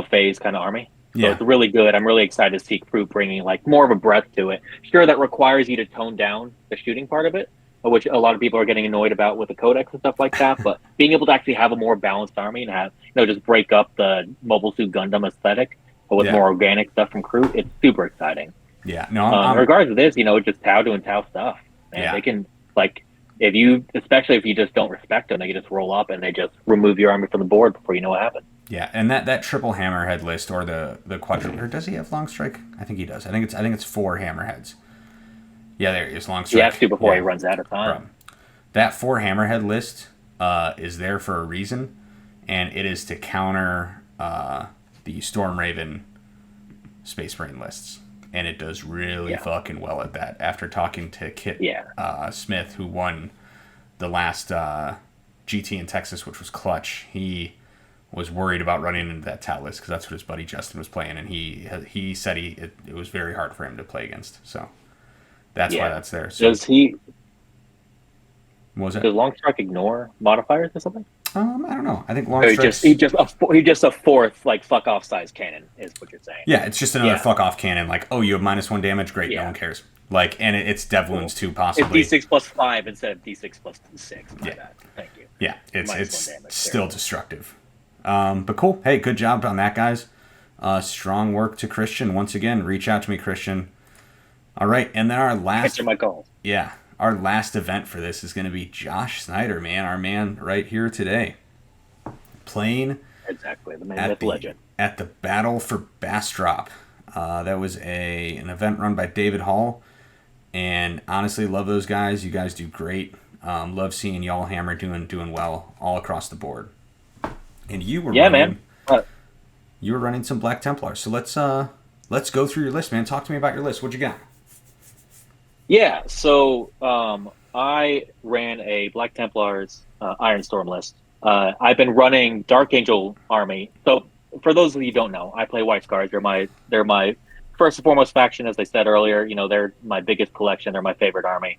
phase kind of army. So it's really good. I'm really excited to see crew bringing more of a breadth to it. Sure, that requires you to tone down the shooting part of it, which a lot of people are getting annoyed about with the codex and stuff like that. But being able to actually have a more balanced army and have just break up the Mobile Suit Gundam aesthetic, but with more organic stuff from crew, it's super exciting. Yeah, no. In regards to this, just Tau doing Tau stuff, and they can especially if you just don't respect them, they can just roll up and they just remove your army from the board before you know what happened. Yeah, and that triple hammerhead list or the quadruple, or does he have long strike? I think he does. I think it's 4 hammerheads. Yeah, there he is, long strike. He has to before he runs out of time. That 4 hammerhead list is there for a reason, and it is to counter the Storm Raven Space Marine lists. And it does really fucking well at that. After talking to Kit Smith, who won the last GT in Texas, which was clutch, he was worried about running into that Tau list because that's what his buddy Justin was playing, and he said it was very hard for him to play against. So that's why that's there. So, does he? What was it? Does Long Strike ignore modifiers or something? I don't know. I think Long Strike. He just a fourth fuck off size cannon is what you're saying. Yeah, it's just another fuck off cannon. You have -1 damage. Great, no one cares. And it's Dev Wounds too, possibly. It's D6 plus 5 instead of D6 plus 6. Thank you. Yeah, it's still destructive. But cool. Hey, good job on that, guys. Strong work to Christian. Once again, reach out to me, Christian. All right, and then our last. Answer my calls. Yeah. Our last event for this is going to be Josh Schneider, man, our man right here today. Playing exactly the man with legend at the Battle for Bastrop. That was an event run by David Hall, And honestly, love those guys. You guys do great. Love seeing y'all Hammer doing well all across the board. And you were Yeah, man. running some Black Templars. So let's go through your list, man. Talk to me about your list. What you got? Yeah, so I ran a Black Templars Iron Storm list. I've been running Dark Angel army. So for those of you who don't know, I play White Scars. They're my first and foremost faction, as I said earlier. You know, they're my biggest collection. They're my favorite army.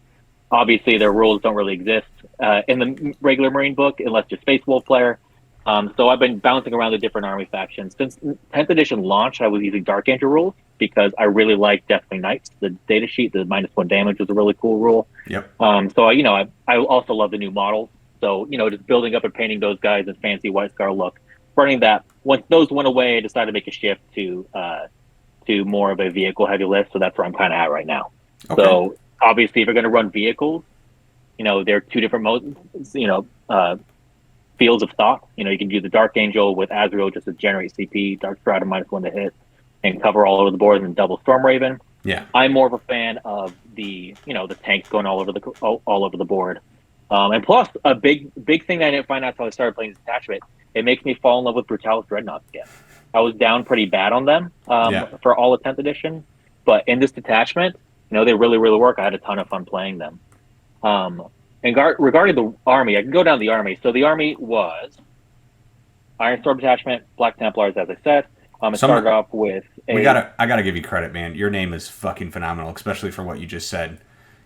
Obviously, their rules don't really exist in the regular Marine book unless you're Space Wolf player. So I've been bouncing around the different army factions. Since 10th edition launch, I was using Dark Angel rules because I really like Deathwing Knights. The data sheet, the -1 damage was a really cool rule. Yep. So I also love the new models. So, just building up and painting those guys in fancy White Scar look. Running that, once those went away, I decided to make a shift to more of a vehicle heavy list. So that's where I'm kind of at right now. Okay. So obviously, if you're going to run vehicles, there are two different modes, fields of thought. You can do the Dark Angel with Azrael just to generate CP, Dark Strider -1 to hit, and cover all over the board, and double Storm Raven. Yeah, I'm more of a fan of the tanks going all over the board. And plus, a big thing that I didn't find out until I started playing this detachment, it makes me fall in love with Brutalis Dreadnoughts again. I was down pretty bad on them for all of 10th edition, but in this detachment, they really, really work. I had a ton of fun playing them. And regarding the army, I can go down the army. So the army was Iron Storm detachment, Black Templars, as I said. It started off with I gotta give you credit, man. Your name is fucking phenomenal, especially for what you just said.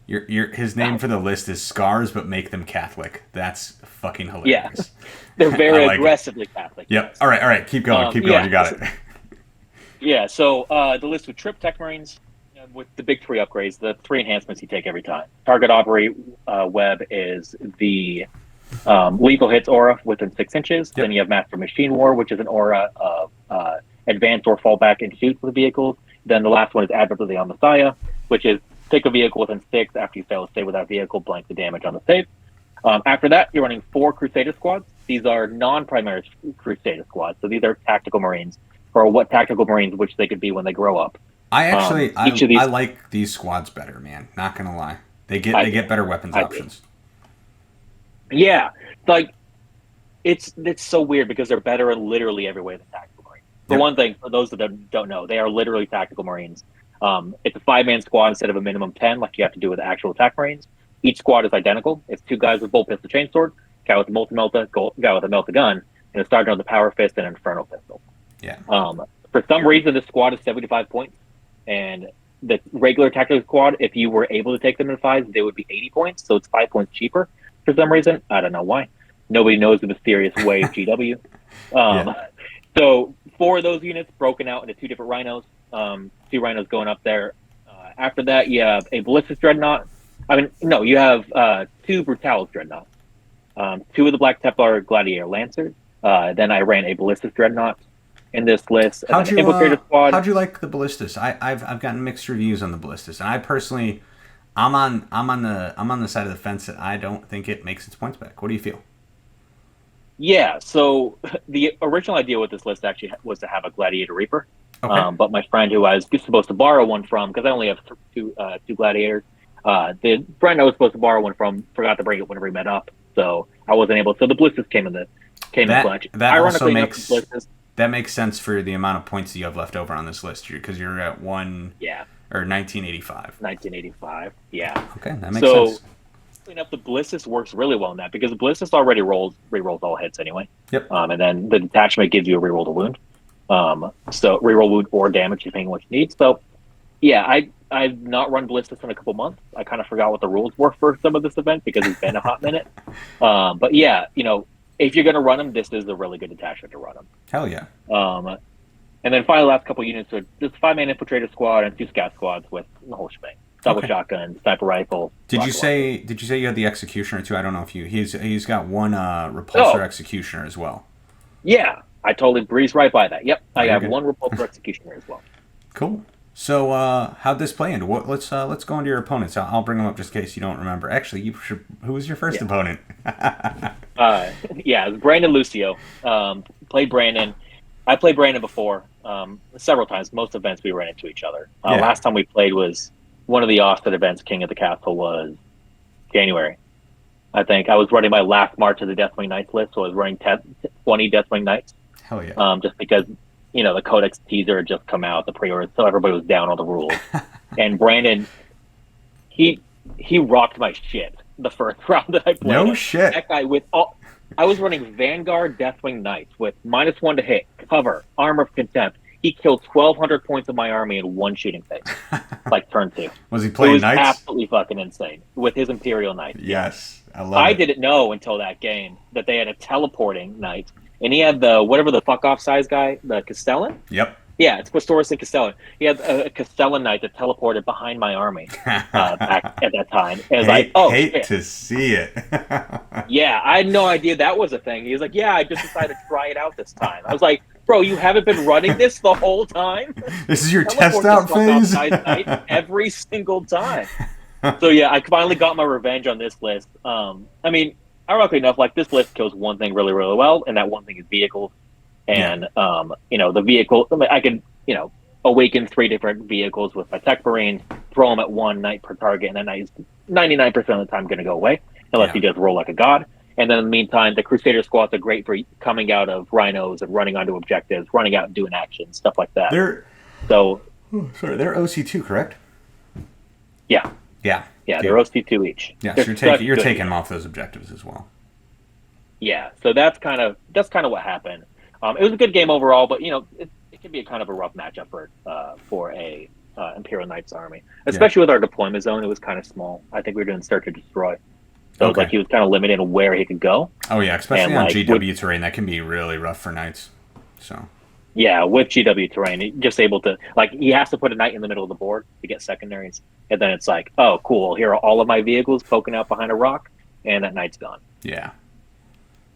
His name for the list is Scars, but make them Catholic. That's fucking hilarious. Yeah, they're very aggressively Catholic. Yep. Yes. All right. Keep going. You got it. Yeah. So the list with Trip Tech Marines with the big 3 upgrades, the 3 enhancements you take every time. Target Operate Web is the lethal hits aura within 6 inches. Yep. Then you have Master Machine War, which is an aura of advance or fall back and shoot with the vehicles. Then the last one is Advent of the Messiah, which is pick a vehicle within 6. After you fail to stay with that vehicle, blank the damage on the save. After that, you're running 4 Crusader squads. These are non-primary Crusader squads. So these are tactical Marines, or what tactical Marines which they could be when they grow up. I like these squads better, man. Not gonna lie, they get better weapons options. Yeah, like it's so weird because they're better in literally every way than tactical Marines. For one thing, for those that don't know, they are literally tactical Marines. It's a 5-man squad instead of a minimum 10, like you have to do with the actual attack Marines. Each squad is identical. It's 2 guys with bolt pistol chainsword, guy with a multi-melta, guy with a melta gun, and a starter on the power fist and an inferno pistol. Yeah. For some reason, this squad is 75 points. And the regular tactical squad, if you were able to take them in 5s, they would be 80 points. So it's 5 points cheaper for some reason. I don't know why. Nobody knows the mysterious way of GW. So 4 of those units broken out into 2 different rhinos. 2 rhinos going up there. After that, you have a Ballistic Dreadnought. You have 2 Brutalis Dreadnoughts. 2 of the Black Templar Gladiator Lancers. Then I ran a Ballistic Dreadnought in this list. How'd you like the Ballistas? I've gotten mixed reviews on the Ballistas, and I personally, I'm on the side of the fence that I don't think it makes its points back. What do you feel? Yeah, so the original idea with this list actually was to have a Gladiator Reaper. Okay. But my friend who I was supposed to borrow one from, because I only have two Gladiators, the friend I was supposed to borrow one from forgot to bring it whenever we met up, so I wasn't able. So the Ballistas came in clutch. That also makes sense for the amount of points that you have left over on this list, because you're at 1985. 1985, yeah. Okay, that makes sense. Enough, the Ballistas works really well in that because the Ballistas already re-rolls all hits anyway. Yep. And then the detachment gives you a reroll to wound. So reroll wound or damage depending on what you need. So yeah, I've not run Ballistas in a couple months. I kind of forgot what the rules were for some of this event because it's been a hot minute. But yeah, if you're going to run them, this is a really good detachment to run them. Hell yeah. And then finally, last couple units are this 5-man infiltrator squad and 2 scout squads with the whole shebang. Double shotgun, sniper rifle. Did you say you had the executioner too? I don't know if he's got one repulsor executioner as well. Yeah, I totally breezed right by that. Yep, I have one repulsor executioner as well. Cool. So how'd this play into? Let's go into your opponents. I'll bring them up just in case you don't remember. Actually, who was your first opponent? It was Brandon Lucio. Played Brandon. I played Brandon before several times. Most events we ran into each other. Last time we played was one of the offset events, King of the Castle, was January. I think I was running my last March of the Deathwing Knights list, so I was running 20 Deathwing Knights. Hell yeah. Just because, the Codex teaser had just come out, the pre-order, so everybody was down on the rules. And Brandon, he rocked my shit the first round that I played. No shit. That guy I was running Vanguard Deathwing Knights with -1 to hit, cover, Armor of Contempt. He killed 1,200 points of my army in one shooting phase, like turn 2. Was he playing Knights? It was absolutely fucking insane with his Imperial Knights. Yes, I love it. I didn't know until that game that they had a teleporting knight, and he had the whatever the fuck off size guy, the Castellan. Yep. Yeah, it's Questoris and Castellan. He had a Castellan knight that teleported behind my army back at that time. And hate shit. To see it. Yeah, I had no idea that was a thing. He was like, "Yeah, I just decided to try it out this time." I was like, "Bro, you haven't been running this the whole time? This is your test out phase?" Every single time. So yeah, I finally got my revenge on this list. Ironically enough, like this list kills one thing really, really well, and that one thing is vehicles. And the vehicle, I could, awaken 3 different vehicles with my Tech Marines, throw them at 1 knight per target, and that knight's 99% of the time going to go away, unless you just roll like a god. And then in the meantime, the Crusader squads are great for coming out of rhinos and running onto objectives, running out and doing actions, stuff like that. They're OC2, correct? Yeah. Yeah. Yeah, they're OC2 each. Yeah, so you're taking them off those objectives as well. Yeah, so that's kind of what happened. It was a good game overall, but it can be a kind of a rough matchup for a Imperial Knights army, especially with our deployment zone. It was kind of small. I think we were doing search and destroy, so it was like he was kind of limited on where he could go. Oh yeah, especially on GW terrain, that can be really rough for knights. So yeah, with GW terrain, just able to he has to put a knight in the middle of the board to get secondaries, and then it's like, oh cool, here are all of my vehicles poking out behind a rock, and that knight's gone. Yeah.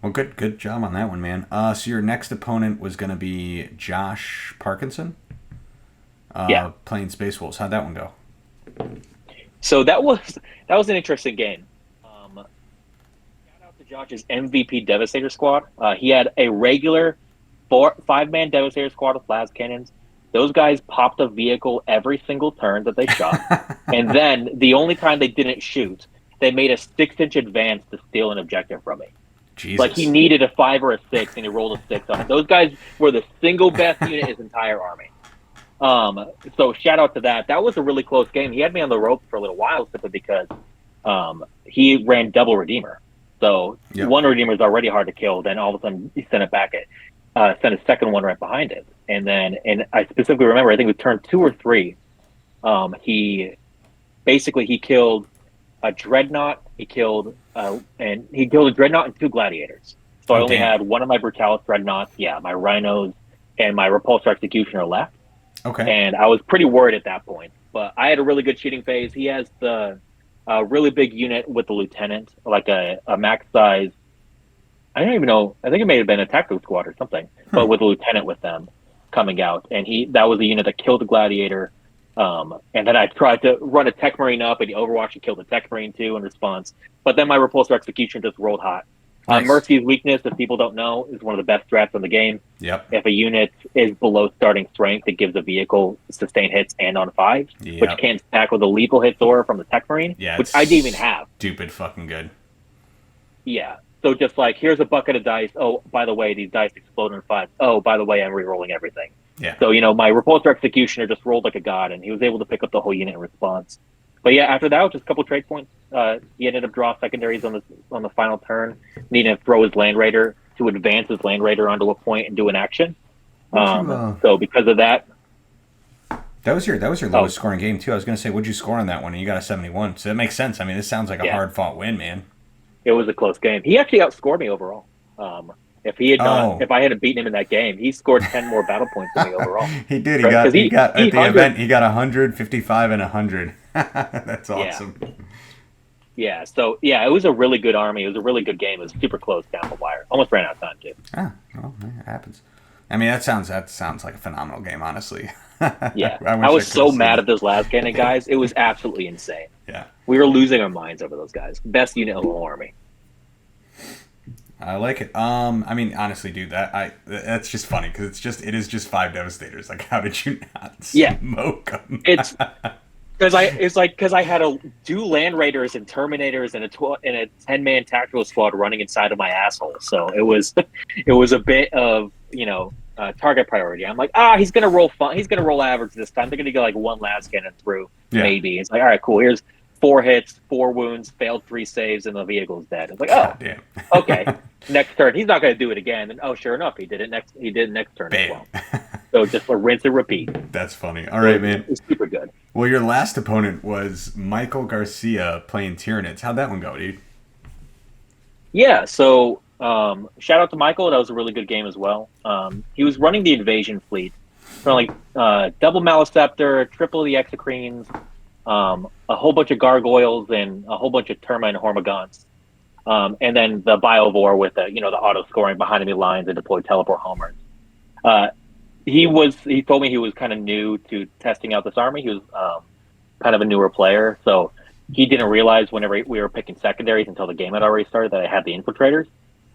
Well, good job on that one, man. So your next opponent was going to be Josh Parkinson? Playing Space Wolves. How'd that one go? So that was an interesting game. Shout out to Josh's MVP Devastator squad. He had a regular 5-man Devastator squad with las cannons. Those guys popped a vehicle every single turn that they shot. And then the only time they didn't shoot, they made a 6-inch advance to steal an objective from me. Jesus. Like he needed a 5 or a 6, and he rolled a 6 on it. Those guys were the single best unit in his entire army. So shout out to that. That was a really close game. He had me on the ropes for a little while simply because he ran double Redeemer. So one Redeemer is already hard to kill. Then all of a sudden he sent it back sent a second one right behind it. And I specifically remember, I think it was turn 2 or 3. He killed a Dreadnought. He killed a Dreadnought and 2 Gladiators. So I only had one of my Brutalis Dreadnoughts, my Rhinos, and my Repulsor Executioner left. Okay. And I was pretty worried at that point. But I had a really good shooting phase. He has the really big unit with the Lieutenant, like a max size. I don't even know. I think it may have been a tactical squad or something, but with a Lieutenant with them coming out. And that was a unit that killed the Gladiator. And then I tried to run a Tech Marine up, and the Overwatch killed the Tech Marine too in response. But then my Repulsor Execution just rolled hot. Nice. Mercy's weakness, if people don't know, is one of the best strats in the game. Yep. If a unit is below starting strength, it gives a vehicle sustained hits and on 5, which can't stack with a lethal hits aura from the Tech Marine, which I didn't even have. Stupid fucking good. Yeah. So just like, here's a bucket of dice. Oh, by the way, these dice explode on 5. Oh, by the way, I'm re-rolling everything. Yeah. So, my Repulsor Executioner just rolled like a god, and he was able to pick up the whole unit in response. But yeah, after that, just a couple trade points. He ended up drawing secondaries on the final turn, needing to throw his Land Raider to advance his Land Raider onto a point and do an action. So because of that, that was your lowest scoring game too. I was going to say, what'd you score on that one? And you got a 71. So that makes sense. I mean, this sounds like a hard fought win, man. It was a close game. He actually outscored me overall. If I had beaten him in that game, he scored 10 more battle points than me overall. He did. He got at the event. He got 155 and 100. That's awesome. Yeah. So it was a really good army. It was a really good game. It was super close down the wire. Almost ran out of time too. Well, it happens. I mean, that sounds like a phenomenal game, honestly. Yeah. I was so mad at those last cannon guys. It was absolutely insane. Yeah. We were losing our minds over those guys. Best unit in the whole army. I like it. I mean, honestly, dude, that's just funny because it is just 5 Devastators. Like, how did you not smoke them? because I had two Land Raiders and Terminators and a 10-man tactical squad running inside of my asshole. So it was it was a bit of target priority. I'm like, he's gonna roll fun. He's gonna roll average this time. They're gonna get like one last cannon through, Yeah. maybe. It's like, all right, cool. Here's 4 hits, 4 wounds, failed 3 saves, and the vehicle's dead. It's like, God damn. okay. Next turn, he's not gonna do it again. And sure enough, he did it next. He did it next turn as well. So just a rinse and repeat. That's funny. All right, man. It's super good. Well, your last opponent was Michael Garcia playing Tyranids. How'd that one go, dude? Yeah, so shout out to Michael. That was a really good game as well. He was running the invasion fleet. So like double Maliceptor, triple the Exocrines, a whole bunch of Gargoyles, and a whole bunch of Terma and Hormagaunts. And then the Biovore with the auto scoring behind enemy lines and deployed teleport homers. He told me he was kind of new to testing out this army. He was kind of a newer player, so he didn't realize whenever we were picking secondaries until the game had already started that I had the infiltrators.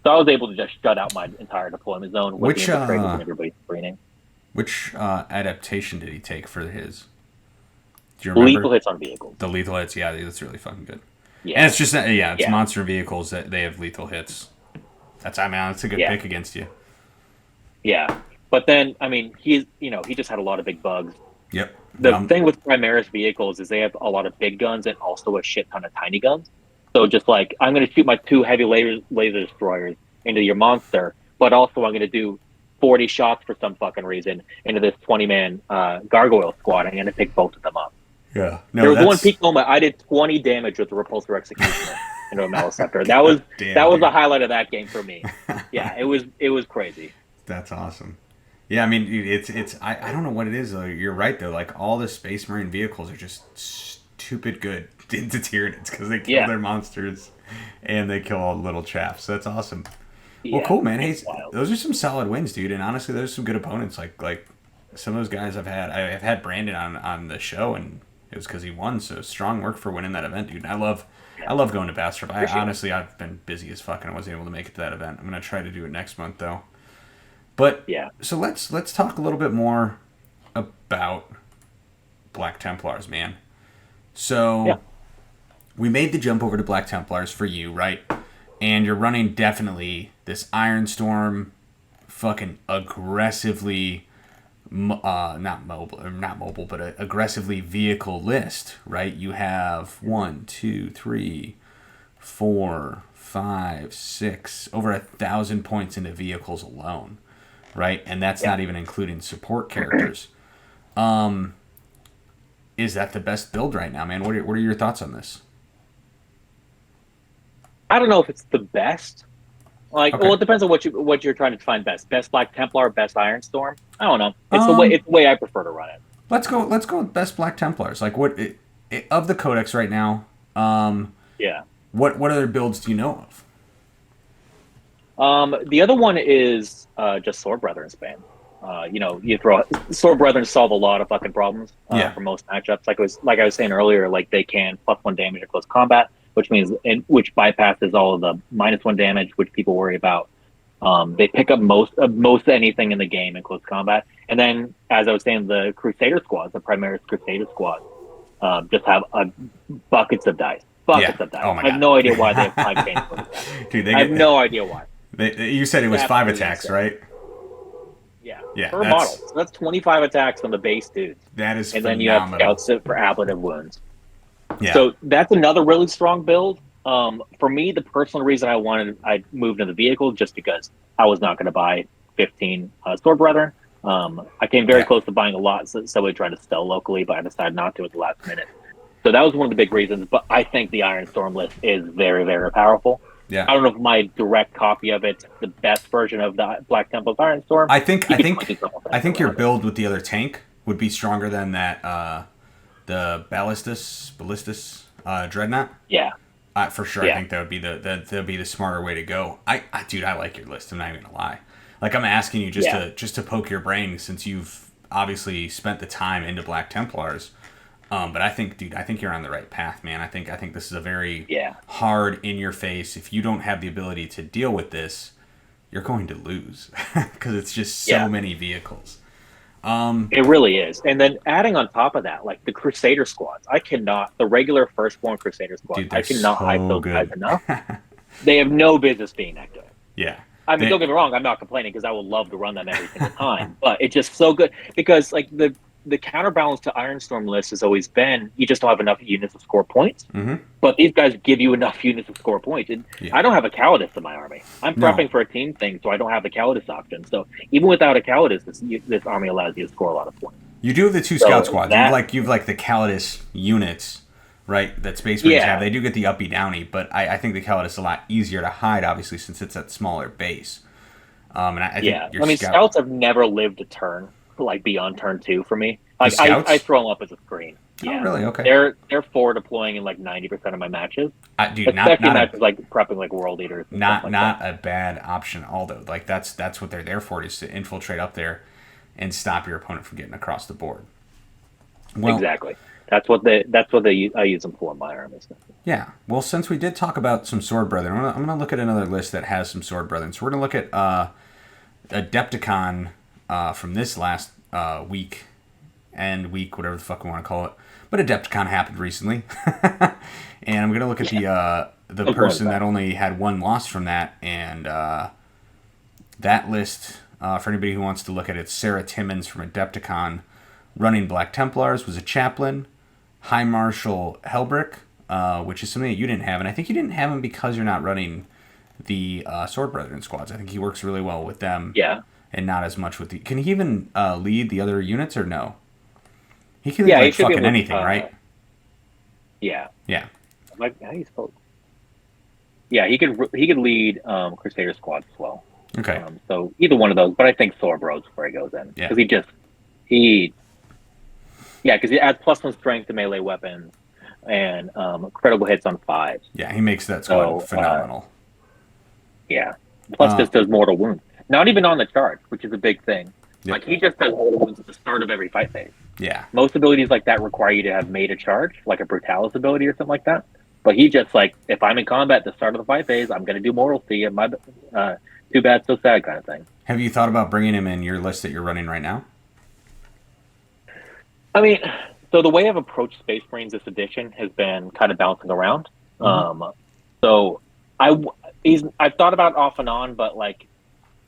So I was able to just shut out my entire deployment zone with the infiltrators and everybody screening. Which adaptation did he take for his? Do you remember? Lethal hits on vehicles. The lethal hits, yeah, that's really fucking good. Yeah. And it's just it's monster vehicles that they have lethal hits. That's a good pick against you. Yeah. But then, I mean, he just had a lot of big bugs. Yep. The thing with Primaris vehicles is they have a lot of big guns and also a shit ton of tiny guns. So just like, I'm going to shoot my 2 heavy laser destroyers into your monster, but also I'm going to do 40 shots for some fucking reason into this 20-man gargoyle squad. I'm going to pick both of them up. Yeah. No, there was one peak moment I did 20 damage with the Repulsor Executioner into a Maliceptor. That was the highlight of that game for me. Yeah, it was crazy. That's awesome. Yeah, I mean, it's I don't know what it is though. You're right though. Like all the Space Marine vehicles are just stupid good into Tyranids because they kill their monsters and they kill all the little chaff. So that's awesome. Yeah, well, cool, man. Hey, those are some solid wins, dude. And honestly, those are some good opponents. Like some of those guys I've had Brandon on the show, and it was because he won. So strong work for winning that event, dude. And I love going to Bastrop. I've been busy as fuck and I wasn't able to make it to that event. I'm gonna try to do it next month though. But so let's talk a little bit more about Black Templars, man. So we made the jump over to Black Templars for you, right? And you're running definitely this Ironstorm, fucking aggressively, not mobile, but aggressively vehicle list, right? You have 1, 2, 3, 4, 5, 6, over 1,000 points into vehicles alone. Right, and that's not even including support characters. Is that the best build right now, man? What are your thoughts on this? I don't know if it's the best. Well, it depends on what you're trying to find best. Best Black Templar, best Ironstorm. I don't know. It's the way I prefer to run it. Let's go with best Black Templars. Like what of the Codex right now? What other builds do you know of? The other one is just Sword Brethren Span. You throw Sword Brethren solve a lot of fucking problems for most matchups. Like I was saying earlier, like they can +1 damage at close combat, which bypasses all of the -1 damage, which people worry about. They pick up most anything in the game in close combat, and then as I was saying, the Crusader squads, the Primaris Crusader squad, just have buckets of dice. Oh my God. I have no idea why they have 5 chains. Dude, I have no idea why. You said it was 5 attacks, insane. Right? Yeah. Per model. So that's 25 attacks on the base dudes. That is and phenomenal. Then you have scouts for ablative wounds. Yeah. So that's another really strong build. For me, the personal reason I moved into the vehicle just because I was not going to buy 15 Sword Brethren. I came very close to buying a lot, so we tried to sell locally, but I decided not to at the last minute. So that was one of the big reasons. But I think the Ironstorm list is very, very powerful. Yeah. I don't know if my direct copy of it's the best version of the Black Templar's Ironstorm. I think your build with the other tank would be stronger than that the Ballistus Dreadnought. Yeah. For sure. Yeah. I think that would be the smarter way to go. Dude, I like your list. I'm not even gonna lie. Like I'm asking you just to poke your brain since you've obviously spent the time into Black Templars. But I think you're on the right path, man. I think this is a very hard in your face. If you don't have the ability to deal with this, you're going to lose because it's just so many vehicles. It really is. And then adding on top of that, like the Crusader squads, the regular firstborn Crusader squads, Dude, I they're cannot hype so those guys good. enough. They have no business being that good. Yeah. I mean, They, don't get me wrong, I'm not complaining because I would love to run them every single time, but it's just so good because like the counterbalance to Ironstorm list has always been you just don't have enough units to score points. mm-hmm. But these guys give you enough units to score points. And Yeah. I don't have a Calidus in my army. I'm No. prepping for a team thing, so I don't have the Calidus option. So even without a Calidus, this army allows you to score a lot of points. You do have the two scout So squads. You've like the Calidus units, right? That Space Marines have. They do get the uppy downy, but I think the Calidus is a lot easier to hide, obviously, since it's that smaller base. And I think your scouts have never lived a turn like beyond turn 2 for me. Like scouts? I throw them up as a screen. Yeah. Oh, really? Okay. They're forward deploying in like 90% of my matches. Dude, especially not matches like prepping like world eaters. Not a bad option. Although like that's what they're there for, is to infiltrate up there and stop your opponent from getting across the board. Well, exactly. I use them for in my armies. Yeah. Well, since we did talk about some Sword Brethren, I'm gonna look at another list that has some Sword Brethren. So we're gonna look at Adepticon from this last week, whatever the fuck we want to call it. But Adepticon happened recently, and I'm gonna look at the person that only had one loss from that, and that list. For anybody who wants to look at it, Sarah Timmons from Adepticon, running Black Templars, was a chaplain. High Marshal Helbrick, which is something that you didn't have, and I think you didn't have him because you're not running the Sword Brethren squads. I think he works really well with them. Yeah. And not as much with the... Can he even lead the other units, or no? He can lead like fucking anything, right? Yeah. Yeah. Like, how do you spell? Yeah, he could lead Crusader squads as well. Okay. So either one of those, but I think Sorbro's where he goes in. Yeah. Because because he adds +1 strength to melee weapons and critical hits on 5s. Yeah, he makes that squad phenomenal. Plus just does mortal wounds. Not even on the charge, which is a big thing. Yep. Like, he just does mortal wounds at the start of every fight phase. Yeah. Most abilities like that require you to have made a charge, like a Brutalis ability or something like that. But he just, like, if I'm in combat at the start of the fight phase, I'm going to do mortal to you. Too bad, so sad kind of thing. Have you thought about bringing him in your list that you're running right now? I mean, so the way I've approached Space Marines this edition has been kind of bouncing around. Mm-hmm. So I've thought about off and on, but like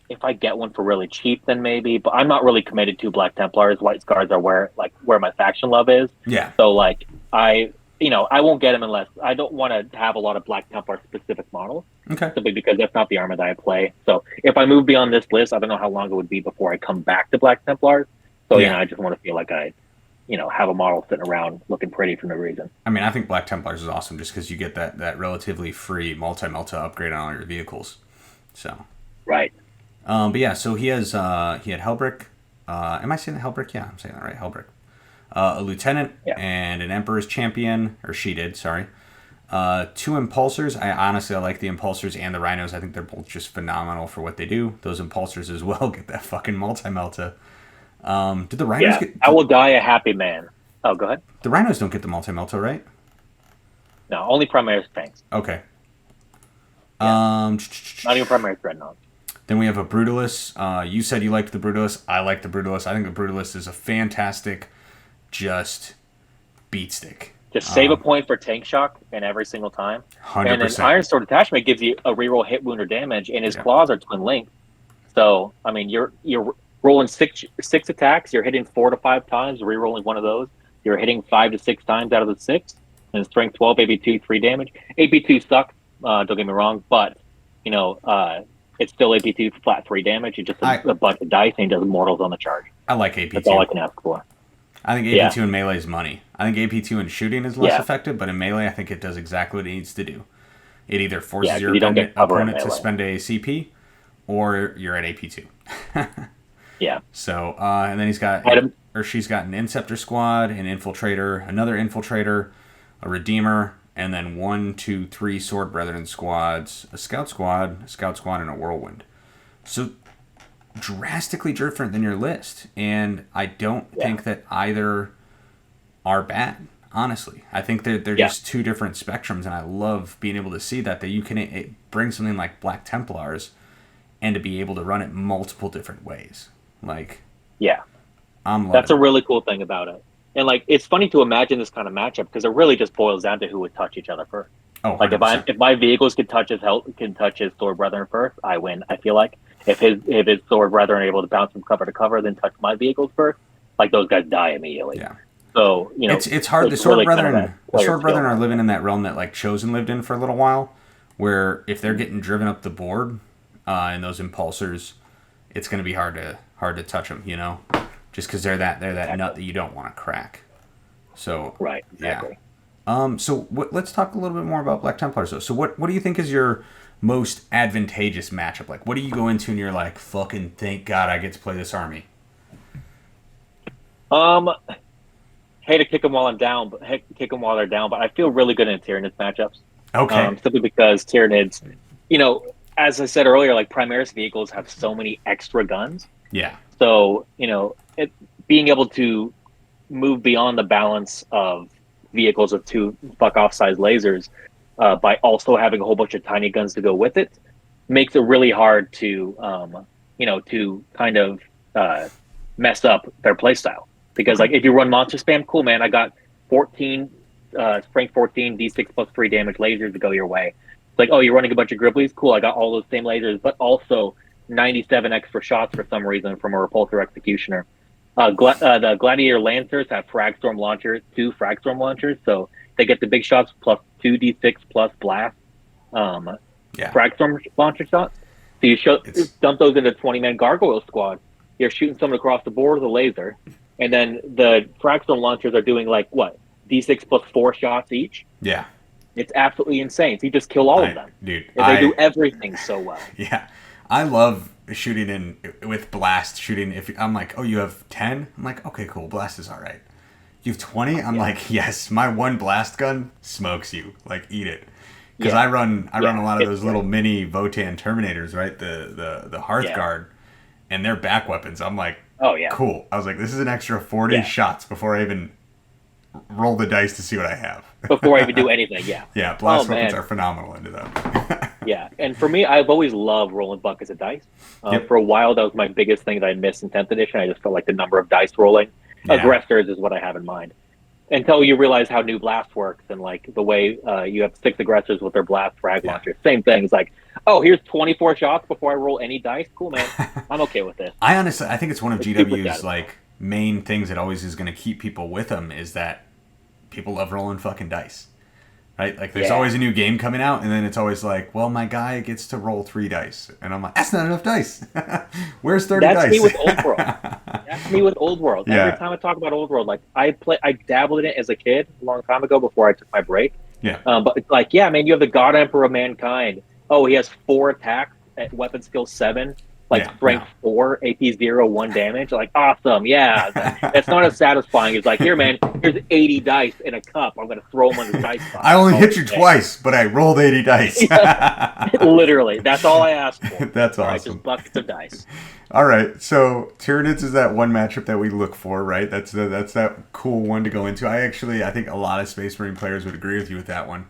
if I get one for really cheap, then maybe. But I'm not really committed to Black Templars. White Scars are where my faction love is. Yeah. So like I won't get them unless I don't want to have a lot of Black Templar specific models. Okay. Simply because that's not the armor that I play. So if I move beyond this list, I don't know how long it would be before I come back to Black Templars. So I just want to feel like I have a model sitting around looking pretty for no reason. I mean, I think Black Templars is awesome just because you get that relatively free multi-melta upgrade on all your vehicles. So. Right. But yeah, so he had Helbrick. Am I saying the Helbrick? Yeah, I'm saying that right. Helbrick. A lieutenant and an Emperor's champion, or she did, sorry. 2 impulsors. I like the impulsors and the rhinos. I think they're both just phenomenal for what they do. Those impulsors as well get that fucking multi-melta. Did the rhinos get... I will die a happy man. Oh, go ahead. The rhinos don't get the multi-melta, right? No, only Primaris tanks. Okay. Not even Primaris dreadnoughts. Then we have a Brutalis. You said you liked the Brutalis. I like the Brutalis. I think the Brutalis is a fantastic, just beat stick. Just save a point for tank shock and every single time. 100%. And an Iron Sword attachment gives you a reroll hit, wound, or damage, and his claws are twin linked. So I mean, you're rolling six attacks. You're hitting 4 to 5 times, rerolling one of those. You're hitting 5 to 6 times out of the 6. And strength 12, AP2, 3 damage. AP2 sucks. Don't get me wrong, but it's still AP2 flat 3 damage. It's just a bunch of dice, and he does mortals on the charge. I like AP2. That's all I can ask for. I think AP2 in melee is money. I think AP2 in shooting is less effective, but in melee, I think it does exactly what it needs to do. It either forces your opponent to spend a CP, or you're at AP2. Yeah. So, and then she's got an Inceptor squad, an Infiltrator, another Infiltrator, a Redeemer, and then 1, 2, 3 Sword Brethren squads, a Scout squad, and a Whirlwind. So, drastically different than your list, and I don't think that either are bad, honestly. I think they're just 2 different spectrums, and I love being able to see that you can bring something like Black Templars and to be able to run it multiple different ways. Like, I'm That's loving a it. really cool thing about it. And like, it's funny to imagine this kind of matchup because it really just boils down to who would touch each other first. Oh, Like 100%. if my vehicles can touch his sword brethren first, I win. I feel like if his sword brethren are able to bounce from cover to cover, then touch my vehicles first, like those guys die immediately. Yeah. So It's hard. it's really kind of a The player sword skill brethren are living matchup. in that realm that like Chosen lived in for a little while, where if they're getting driven up the board, and those impulsors, it's going to be hard to touch them. Just because they're that nut that you don't want to crack. So Right, yeah. exactly. Let's talk a little bit more about Black Templars though. So what do you think is your most advantageous matchup? Like, what do you go into and you're like, fucking thank God I get to play this army? Um, Hate to kick them while I'm down, but kick them while they're down. But I feel really good in Tyranids matchups. Okay. Simply because Tyranids, you know, as I said earlier, like Primaris vehicles have so many extra guns. Yeah. So being able to move beyond the balance of vehicles with two fuck off size lasers by also having a whole bunch of tiny guns to go with it makes it really hard to to kind of uh, mess up their playstyle. Because Okay. like if you run monster spam, cool man, I got 14 strength 14 d6 plus 3 damage lasers to go your way. It's like, oh, you're running a bunch of Gribblies, cool, I got all those same lasers, but also 97 extra shots for some reason from a repulsor executioner. The Gladiator Lancers have Fragstorm launchers, 2 Fragstorm launchers, so they get the big shots plus 2d6 plus blast um, Yeah. Fragstorm launcher shots. So It's dump those into 20-man Gargoyle squad. You're shooting someone across the board with a laser, and then the Fragstorm launchers are doing like what d6 plus 4 shots each. yeah. It's absolutely insane. So you just kill all of I them. dude, And they do everything so well. yeah. I love shooting in with blast shooting. If I'm like, oh, you have 10, I'm like, okay, cool, blast is all right. You have 20, I'm Yeah, like, yes, my one blast gun smokes you. Like, eat it. Because yeah, I run a lot of it's those little great. mini Votan Terminators, right? The Yeah. Hearthguard, and their back weapons. I'm like, Oh yeah, cool. I was like, this is an extra 40 yeah. shots before I even roll the dice to see what I have. Before I even do anything, yeah. Yeah, Oh blast weapons man, are phenomenal into that. yeah. And for me, I've always loved rolling buckets of dice. Yep. For a while, that was my biggest thing that I missed in 10th edition. I just felt like the number of dice rolling. Yeah. Aggressors is what I have in mind. Until you realize how new blast works and like the way you have 6 aggressors with their blast frag Yeah. launchers. Same thing. It's like, oh, here's 24 shots before I roll any dice. Cool, man. I'm okay with this. I think it's one of It's super GW's satisfying. like main things that always is going to keep people with them is that people love rolling fucking dice. Right? Like there's Yeah. always a new game coming out and then it's always like, well, my guy gets to roll 3 dice. And I'm like, that's not enough dice. Where's 30 That's me dice? with Old World. That's me with Old World. Every Yeah. time I talk about Old World, like I dabbled in it as a kid a long time ago before I took my break. Yeah. But it's like, yeah, man, you have the God Emperor of Mankind. Oh, he has 4 attacks at weapon skill 7, like Yeah. strength 4, AP 0, 1 damage. Like, awesome, yeah. That's not as satisfying. It's like, here, man, here's 80 dice in a cup. I'm gonna throw them on the dice box. I only Oh, hit you okay. twice, but I rolled 80 dice. Literally, that's all I asked for. That's All right, awesome. just buckets of dice. All right, so Tyranids is that one matchup that we look for, right? That's that cool one to go into. I think a lot of Space Marine players would agree with you with that one.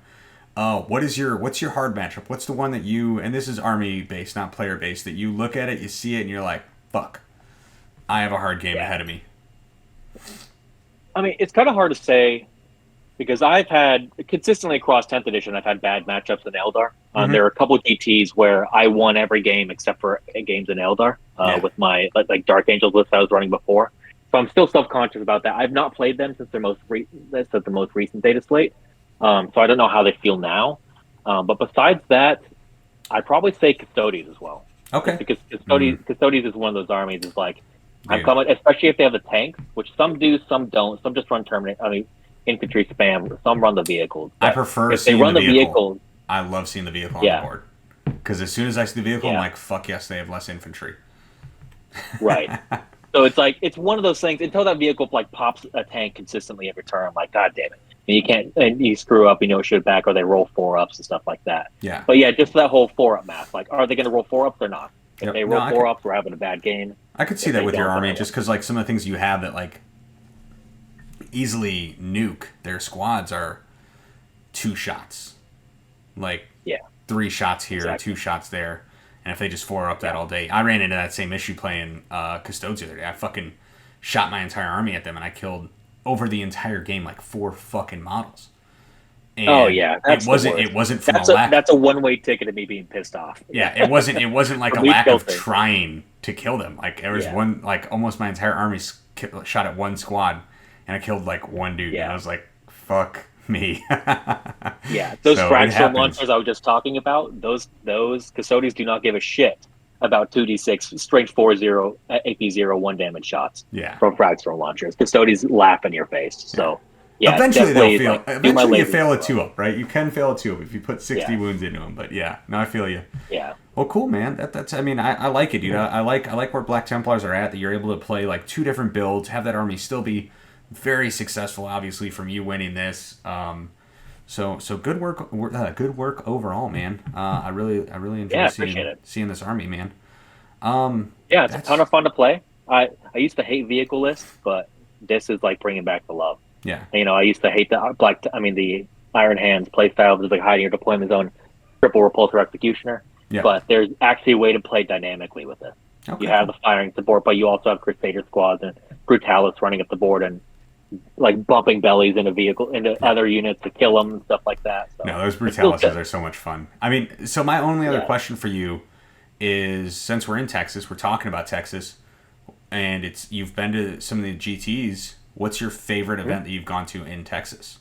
What's your hard matchup? What's the one that you, and this is army based, not player based, that you look at it, you see it, and you're like, fuck, I have a hard game Yeah. ahead of me. I mean, it's kind of hard to say because I've had consistently across 10th edition, I've had bad matchups in Eldar. Mhm. There are a couple of GTs where I won every game except for games in Eldar Yeah. with my like Dark Angels list I was running before. So I'm still self conscious about that. I've not played them since the most recent data slate, so I don't know how they feel now. But besides that, I'd probably say Custodes as well. Okay. Because Custodes is one of those armies. Is like I'm Dude. coming, especially if they have the tanks, which some do, some don't. Some just run Terminator. I mean, infantry spam. Some run the vehicles. I But prefer if they seeing run the the vehicle. vehicles, I love seeing the vehicle on the yeah, board. Because as soon as I see the vehicle, I'm yeah, like, fuck yes, they have less infantry. right. So it's like it's one of those things. Until that vehicle like pops a tank consistently every turn, I'm like, God damn it! And you can't, and you screw up, shoot back, or they roll 4-ups and stuff like that. Yeah. But yeah, just that whole 4-up math. Like, are they going to roll 4-ups or not? If Yep. they No, roll 4-ups, we're having a bad game. I could see If that they with your don't, army, then I just win. because like some of the things you have that like easily nuke their squads are 2 shots, like Yeah, 3 shots here, exactly. 2 shots there, and if they just 4 up that Yeah, all day, I ran into that same issue playing Custodes the other day. I fucking shot my entire army at them, and I killed over the entire game like 4 fucking models. Oh And yeah, that's the worst. it wasn't from That's a a lack. that's a one-way ticket to me being pissed off. Yeah, it wasn't like For a me, lack of tilting. trying to kill them. Like there was Yeah. one, like almost my entire army shot at one squad, and I killed like one dude. And Yeah. I was like, fuck me. Yeah, those So it frag storm happens. launchers I was just talking about, those custodians do not give a shit about 2d6 strength 4-0 AP 1 damage shots Yeah. from frag storm launchers. Custodians laugh in your face. So yeah, Eventually definitely, they'll fail. like, do my Eventually you laser fail a as 2-up, right? You can fail a 2-up if you put 60 Yeah. wounds into them. But yeah, no, I feel you. Yeah. Well, cool, man. That's. I mean, I like it, dude. I like where Black Templars are at. That you're able to play like 2 different builds, have that army still be very successful. Obviously, from you winning this. So good work. Good work overall, man. I really enjoy Yeah, appreciate it. seeing this army, man. Yeah, it's a ton of fun to play. I used to hate vehicle lists, but this is like bringing back the love. Yeah. You know, I used to hate the Iron Hands play style, just like hiding your deployment zone, triple repulsor executioner. Yeah. But there's actually a way to play dynamically with it. Okay. You have the firing support, but you also have Crusader squads and Brutalis running up the board and like bumping bellies into other units to kill them and stuff like that. So No, those it's still Brutalises good. are so much fun. I mean, so my only other Yeah. question for you is, since we're in Texas, we're talking about Texas, and you've been to some of the GTs. What's your favorite event that you've gone to in Texas?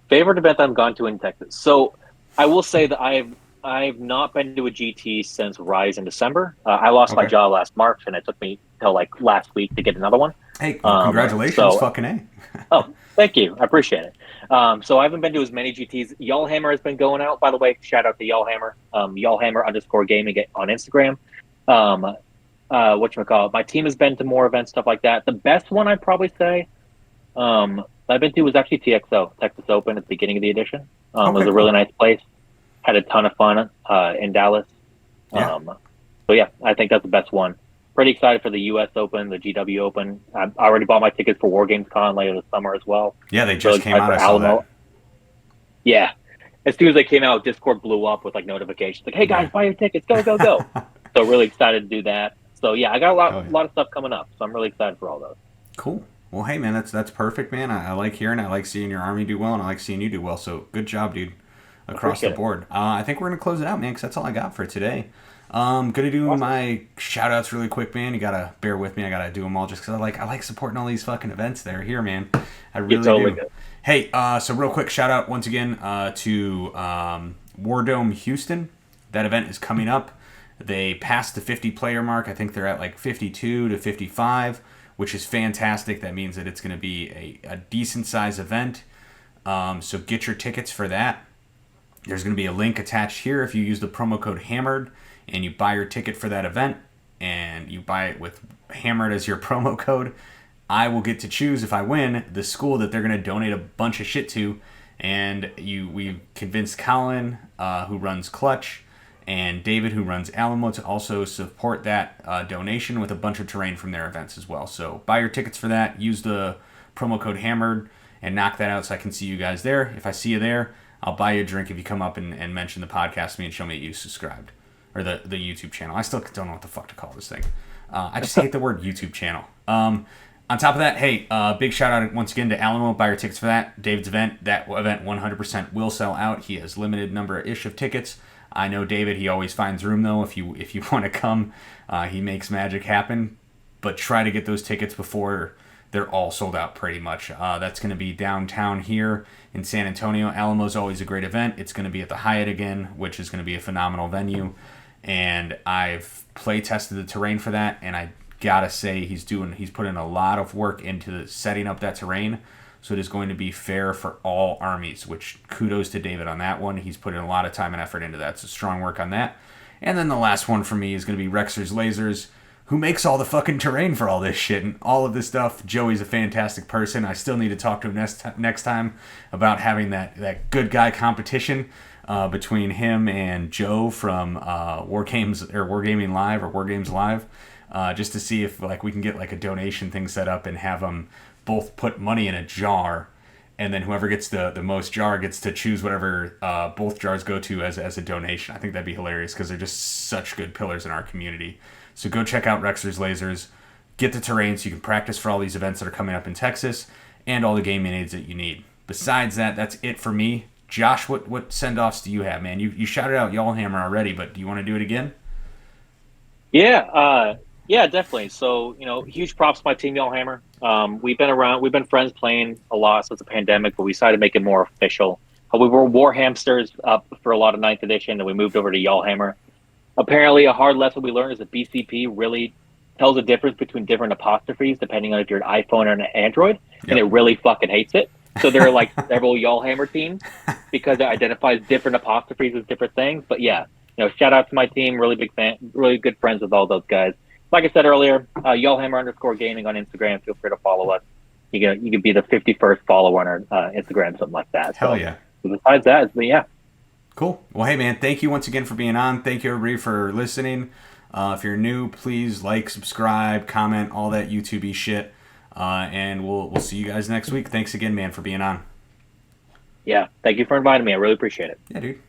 Favorite event I've gone to in Texas. So I will say that I've not been to a GT since Rise in December. I lost my Okay. jaw last March, and it took me till like last week to get another one. Hey, congratulations, so- fucking A. Oh, thank you. I appreciate it. So I haven't been to as many GTs. Y'allhammer has been going out, by the way. Shout out to Y'allhammer. Y'allhammer_gaming on Instagram. Whatchamacallit. My team has been to more events, stuff like that. The best one I'd probably say I've been to was actually TXO, Texas Open at the beginning of the edition. It was a really nice place. Had a ton of fun in Dallas. Yeah. So yeah, I think that's the best one. Pretty excited for the U.S. Open, the GW Open. I already bought my tickets for War Games Con later this summer as well. Yeah, they just Really came out. excited I for saw Alamo. that. Yeah. As soon as they came out, Discord blew up with like notifications. Like, hey guys, buy your tickets. Go, go, go. So really excited to do that. So yeah, I got a lot of stuff coming up. So I'm really excited for all those. Cool. Well, hey, man, that's perfect, man. I like hearing it. I like seeing your army do well, and I like seeing you do well. So good job, dude, across the Appreciate it. board. I think we're going to close it out, man, because that's all I got for today. Going to do my shout-outs really quick, man. You got to bear with me. I got to do them all just because I like supporting all these fucking events that are here, man. I really totally do. good. Hey, so real quick shout-out once again to War Dome Houston. That event is coming up. They passed the 50-player mark. I think they're at like 52 to 55, which is fantastic. That means that it's going to be a decent-sized event. So get your tickets for that. There's going to be a link attached here if you use the promo code HAMMERED and you buy your ticket for that event and you buy it with HAMMERED as your promo code. I will get to choose, if I win, the school that they're going to donate a bunch of shit to. And we convinced Colin, who runs Clutch, and David, who runs Alamo, to also support that donation with a bunch of terrain from their events as well. So buy your tickets for that. Use the promo code HAMMERED and knock that out so I can see you guys there. If I see you there, I'll buy you a drink if you come up and mention the podcast to me and show me that you subscribed. Or the YouTube channel. I still don't know what the fuck to call this thing. I just hate the word YouTube channel. On top of that, hey, big shout out once again to Alamo. Buy your tickets for that. David's event. That event 100% will sell out. He has limited number-ish of tickets. I know David. He always finds room though. If you want to come, he makes magic happen. But try to get those tickets before they're all sold out pretty much. That's going to be downtown here in San Antonio. Alamo's always a great event. It's going to be at the Hyatt again, which is going to be a phenomenal venue. And I've play tested the terrain for that, and I gotta say he's put in a lot of work into setting up that terrain, so it is going to be fair for all armies, which kudos to David on that one. He's put in a lot of time and effort into that, so strong work on that. And then the last one for me is going to be Rexer's Lasers, who makes all the fucking terrain for all this shit and all of this stuff. Joey's a fantastic person. I still need to talk to him next time about having that good guy competition between him and Joe from Wargaming Live or War Games Live, just to see if like we can get like a donation thing set up and have them both put money in a jar, and then whoever gets the most jar gets to choose whatever both jars go to as a donation. I think that'd be hilarious because they're just such good pillars in our community. So go check out Rexer's Lasers. get the terrain so you can practice for all these events that are coming up in Texas and all the gaming aids that you need. Besides that, that's it for me. Josh, what send-offs do you have, man? You shouted out Yallhammer already, but do you want to do it again? Yeah, definitely. So, huge props to my team, Yallhammer. We've been friends playing a lot since the pandemic, but we decided to make it more official. We were War Hamsters up for a lot of 9th edition, and we moved over to Yallhammer. Apparently, a hard lesson we learned is that BCP really tells the difference between different apostrophes depending on if you're an iPhone or an Android, and it really fucking hates it. So there are like several Yallhammer teams because it identifies different apostrophes as different things. But yeah, shout out to my team. Really big fan, really good friends with all those guys. Like I said earlier, Yallhammer_gaming on Instagram. Feel free to follow us. You can be the 51st follower on our Instagram, something like that. Hell yeah. So besides that, yeah. Cool. Well, hey, man, thank you once again for being on. Thank you, everybody, for listening. If you're new, please like, subscribe, comment, all that YouTube-y shit. And we'll see you guys next week. Thanks again, man, for being on. Yeah, thank you for inviting me. I really appreciate it. Yeah, dude.